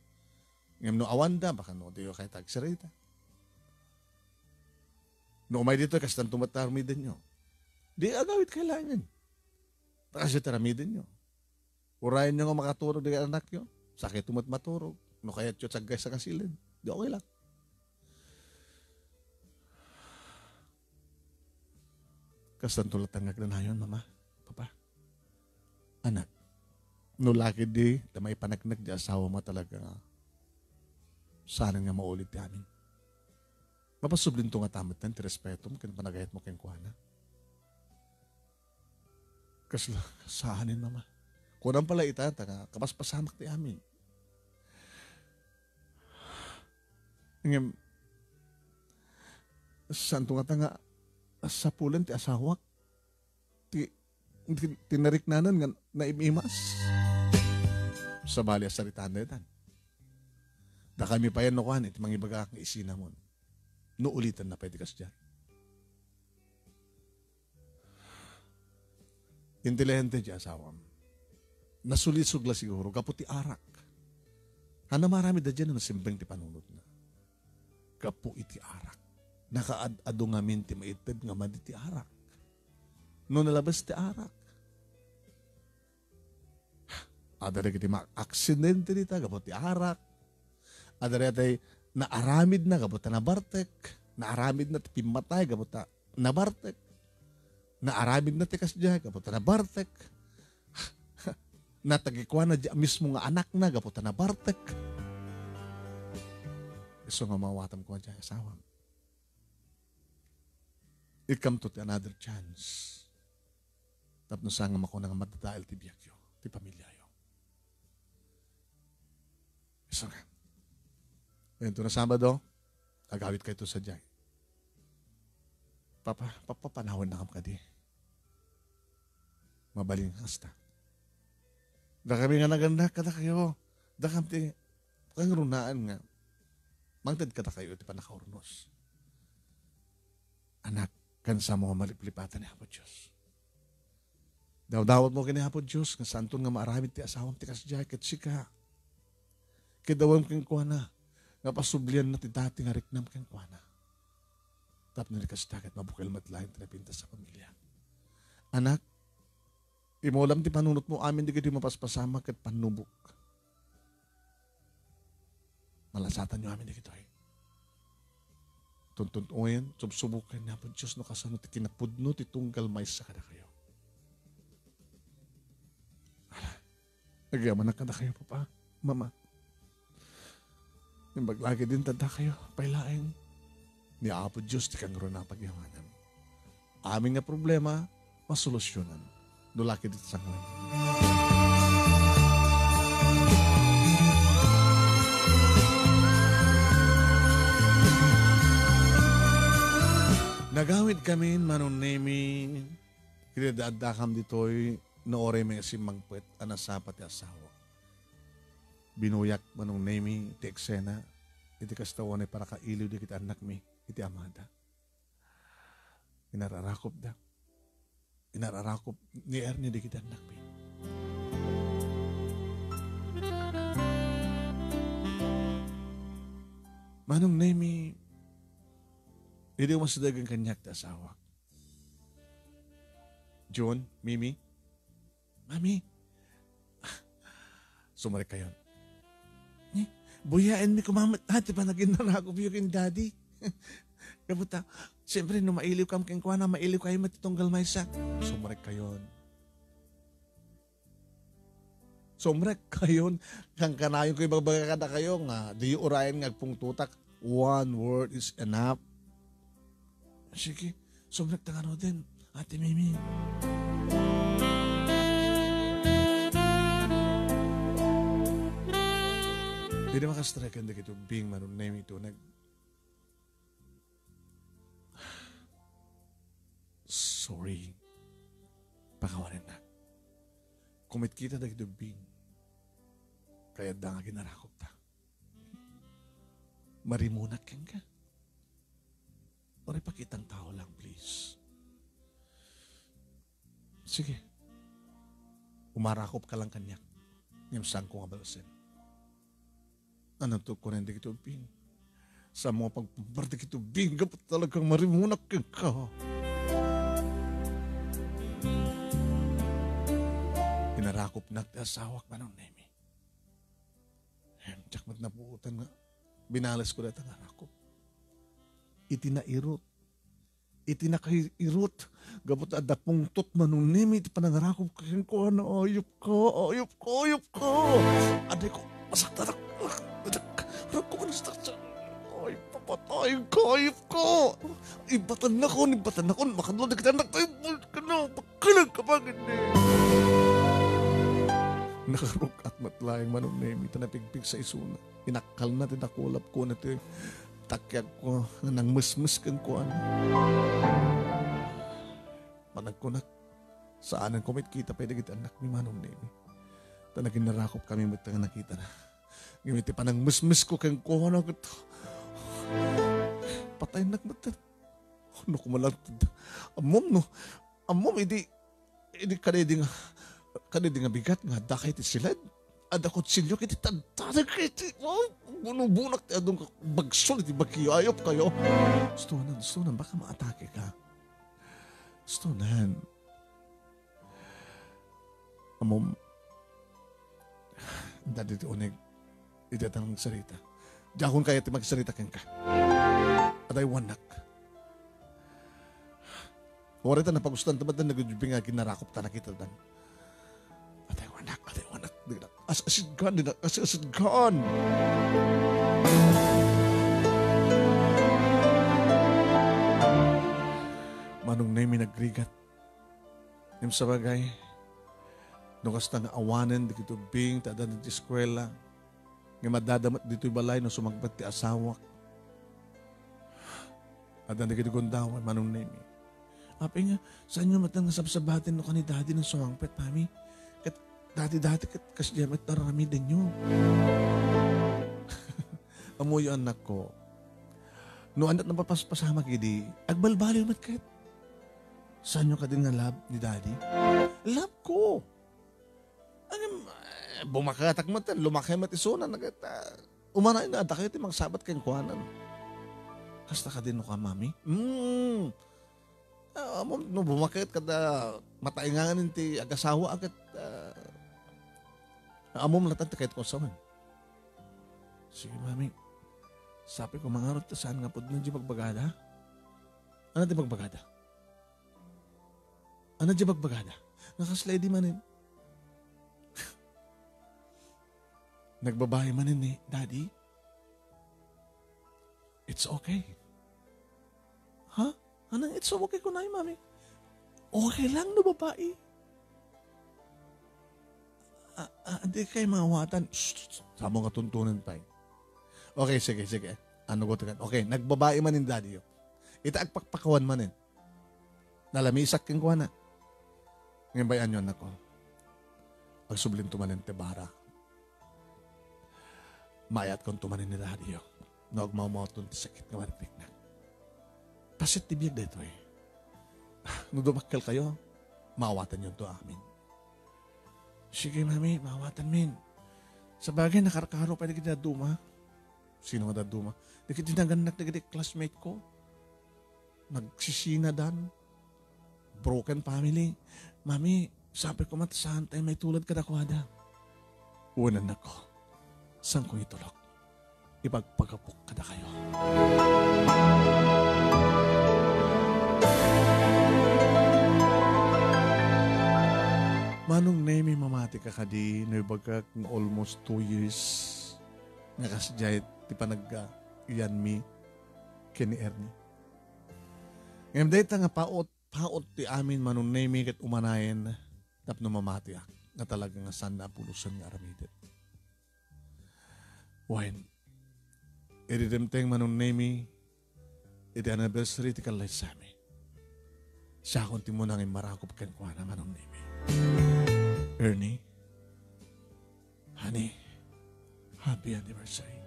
Ngam no awanda, baka no diyo kayo tagsalita. No umay dito, kastan tumataramidan nyo. Di agawit kailangan. Kasi taramidin nyo. Urayan nyo nga makaturog ng anak nyo. Sakit tumat maturog. No kaya tiyot sagay sa kasilin. Di okay lang. Kastan tulat ang nagnanayon, Mama, Papa. Anak, no laki di, na may panagnak di asawa mo talaga nga. Sana nga maulit yamin. Mapasublin to nga tamat ng respeto mo, kaya panagayat mo kayong kuhana. Kasahanin mama. Kunang pala itata nga, kapaspasamak ti amin. Ngem, santo nga nga, sa pulan ti asawak, tinariknanan nga naimimas. Sa bali asaritaan na itan. Da kami pa yan nakuhan, iti mangibaga kang isinamon. No ulitan na pwede kas dyan. Intelihente di asawam. Nasulit-sugla siguro, kaputi arak. Hana marami da dyan na nasimbang ti panunod na. Kapu iti arak. Nakaad-ado nga min ti maitid nga madi ti arak. No nalabas ti arak. Adara kiti ma-aksidente dita, kaputi arak. Adara tay naaramid na, kaputa nabartek. Naaramid na ti pimatay, kaputa nabartek. Naaramid na ti kasdya, kaputa nabartek. Natagikwa na dya mismo nga anak na, kaputa nabartek. So nga mawatam ko dyan, asawang. It come to another chance. Tapno sangam ako nga matatail ti biyakyo, ti pamilya yo. So nga. Ngayon to na Sabado, agawit kayo to sa dyan. Papanahon na kam ka di. Mabaling hasta. Da kami nga naganda kada kayo. Da kami kangrunaan nga. Mangtad kada kayo iti panakaurnos. Anak, kansa mo maliplipatan ni Apo Diyos. Daw-dawat mo kini Apo Diyos, nga santun nga maaramid ti asawam ti kasjay, ket sika. Kidawam king kuana, nga pasublian na ti dati nga riknam king kuana. Tap na kasdagat, mabukal matlahin tinapintas sa pamilya. Anak, imulam ti panunot mo amin di kiti mapaspasama ket panubok. Malasatan nyo amin di kito eh. Tuntuntuin, subsubukan na po Diyos no kasano ti kinapudno ti tunggal may sa kada kayo. Nagyaman na kada kayo, Papa, Mama. Yung baglagi din tanda kayo, pailaing. Ni Apo Diyos ti kangro na pagyawanan. Aming nga problema, masolusyonan. Nulaki dito sa ngayon. Nagawid kami, Manong Nemy, kinadadakam dito'y noore may simangpet, anasapat ti asawa. Binuyak, Manong Nemy, ti eksena, iti kastawan ay para kailiw di kita anak mi, iti amada. Inararakop da. Inararakop ni Ernie di kita anak mi. Manong Nemy, hindi ko masadagang kanyak ta asawa. John, Mimi, Mami, sumarik kayo. Buyain mi kumamat dati pa naging narakop yung daddy. Kaputa, siyempre no mailiw kam keng kuwana, mailiw kayo matitunggal maysa. Sumarik kayo. Sumarik kayo. Kang kanayon ko ibagbaga kada kayo nga, di urayan nga pungtutak. One word is enough. Sige, sumarik ta ano din, Ate Mimi. Hindi makastrakan na kito being Manong Nemy ito. Sorry. Pakawanin na. Kumit kita na kito being. Kaya da nga ginarakop ta. Marimunak kang ka. O ipakitang tao lang, please. Sige. Umarakop ka lang kanyak. Ngayon saan ko nga balasin. Anong ko na hindi kito bing. Sa mga pagpaparti kito bing, kapag talagang marimunak ka. Inarakop na ti asawak, Manong Nemy. Tsak mat napuutan nga. Binalas ko na itang arakop. Itinairot. Itinakairot. Gabot ada pungtot, Manong Nemy. Iti panangarakop kakin ko. Ayop ko. Aday ko, masakta na. Harap ko manastak siya. Ay, papatayin ko. Ayop ko. Ibatan na ko. Makadlo na kita anak tayo. Pagkalag ka pa, hindi. nakaruk at matlayang Manong Nemy, tanapigpig sa isuna. Inakal na tinakulap ko na takyag ko na nang musmus kang kuan. Managkunak, saanan ko may kita pwede kita anak ni Manong Nemy. Tanagin narakop kami mo itang nakita na. Gimiti pa nang musmus ko kang kuan ako ito. Patay nagmatan. Ano ko malang, amom, hindi kanedi nga bigat nga, dakay ti silad. Adakot silyo, kiti tantanan kiti, bunubunak ti adong bagsol, iti bagkiyayop kayo. Stonan, baka maatake ka. Stonan. Amom, dati ti uneg, itatang sarita. Diyakon kaya ti magsarita kang ka. Aday wanak. Warita na pagustan tamat na nagujubing nga ginarakop ta nakita dan. Atay wanak. Asid gan. Manong Nemy nagrigat. Nim sa bagay, nung kasta nga awanan di kito bing, tada ng eskwela, nga madadamat dito'y balay no sumagpat ti asawak. Ada na kito gondawan, Manong Nemy. Api nga, saan nyo matang nasabsabatin no kanidadi ng sumangpet, mami? Kat dati-dati kas diyamat narami din nyo. Amoy anak ko. No anak na papaspasama kidi, agbalbaliw mat kat. Saan nyo ka din nga lab ni daddy? Lab ko. Bumakatak mo tan, lumakay matisuna, umanay na, ada kayo ti magsabat kayong kuhanan. Kasta ka din no ka, mami? No, bumakit kada mataingangan ti agasawa agad amom latan ti kahit ko saman. Sige, mami. Sabi ko, mangarot ta saan nga po na di pagbagada? Ano di pagbagada? Ano di pagbagada? Nakaslady manin. Nagbabae manin Daddy. It's okay. Ha? Anong it's okay ko na mami? Okay lang no babae. Hindi kayo mawatan. Sa mga tuntunan pa. Okay, sige. Ano ko tagan? Okay, nagbabae manin daddy yo. Itaagpakpakawan manin. Nalamisak king kuha na. Ngayon bayan yun ako. Agsublim tumanin te bara. Mayat kong tumanin ni daddy yo. Nagmamotun ti sakit nga marikrik na. Pasit tibiyag dito eh. Nung dumakkel kayo, mawatan yun to amin. Sige, mami, mawatan min. Sa bagay, nakarakaro pa na duma. Sino nga duma? Di kita dinaganak na classmate ko. Nagsisina dan. Broken family. Mami, sabi ko matasahan tayo may tulad ka na kuhada. Unan ako. Saan ko itulok? Ipagpagapok ka na kayo. Manong Nemy mamati ka kadi na ibagak ng almost 2 years nga kasjayat ti panagga iyan mi kini Ernie. Ngayon dahita nga paot ti amin Manong Nemy kat umanayin tapno mamati nga talaga nga sana pulusan nga aramidit. When ididimteng Manong Nemy iti anniversary ti kalay sa amin. Siya kung ti mo nang marakop kan kuha na Manong Nemy. Ernie, honey, happy anniversary.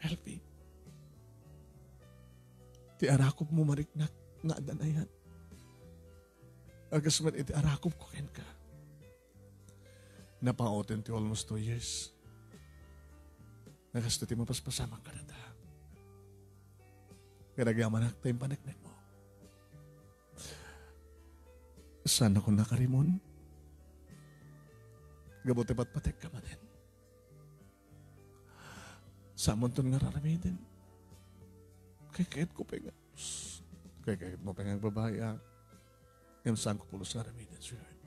Elvie, ti arakop mo mariknak nga adanayan. Agas man iti arakop ko ken ka. Napangoten ti almost 2 years. Nagasto ti mapaspasama ka na ta. Karagyaman ak tayong panagnak mo. Sana ko nakarimon. Gabuti ba't patek ka man din. Samon to nga raramidin. Kaya ko pa nga. Kaya mo pa nga babae ah. Yung saan ko pulos raramidin, sweetheart.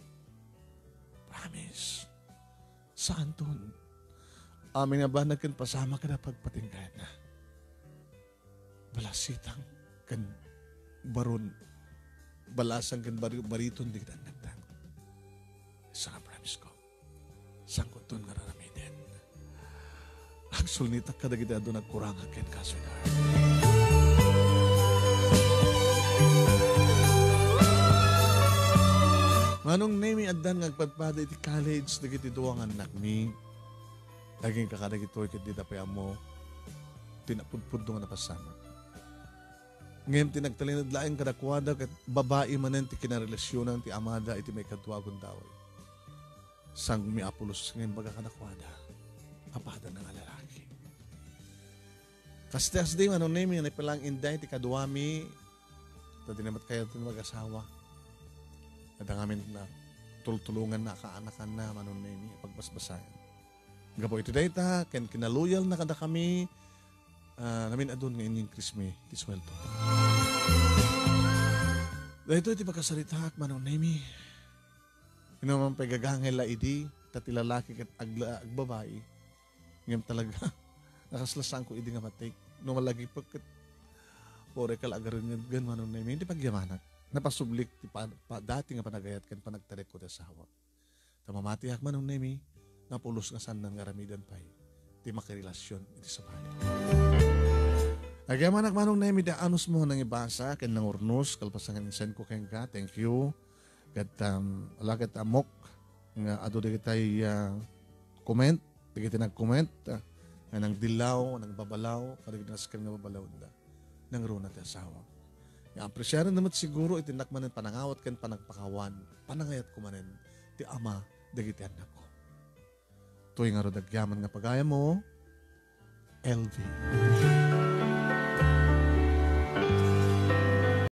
Promise. Saan to? Amin nga ba nagkanpasama ka na pagpatinggan na? Balasitang kan baron balasang kan bariton di kita nagtang. Sa promise ko. Sangkot doon nga raramidin. Agsulnitak ka na kita doon nagkurang akin kasunod. Manong Nemy addan ngagpadpada iti college dagiti duwang anak mi. Daging kakadagi ito ikit di tapay mo. Tinapudpud nga napasama. Ngayon tinagtalinad laing kadakwada kat babae manen ti kinarelasyonan ti amada iti may kadwagon daway. Sang mi apulos ngayon baga kadakwada. Apada ng lalaki. Kastas di Manong Nemy nga palang inday ti kadwami. Tadi namat kayo ito mag-asawa. At ang amin na tultulungan na kaanakan na Manong Nemy pagbasbasayan. Gapo ito data, kinaluyal na kada kami, namin adun ngayon yung Krisme, iswelto. Dahil ito pagkasaritak Manong Nemy. Inaman pagagangay la idi, tatilalaki kat agbabae. Ngayon talaga, nakaslasang ko idi nga matik. No malagi pagkat, pore kalagarin nga gan Manong Nemy, hindi pagyamanak. Napasublik, dati nga panagayat kan panagtarik ko sa hawak. Tamamatiyak Manong Nemy, napulos nga sandan nga ramidan pa'y di makirelasyon iti sa bali. Agyaman Manong Nemy, da anus mo nang ibasa, ken nang urnos, kalpasangan insen ko ken ka, thank you. Kat alakat amok, nga ado di kitay comment, di kita nag-comment, nga nang dilaw, nang babalaw, kadigit naskan nga babalaw nila, nang runa ti asawa. Nga apresyaran naman siguro, itinak manen panangawat ken panagpakawan, panangayat ko manen, ti ama, dagiti anak ko. Tuwing nga rodagyaman nga pagaya mo, Elvie.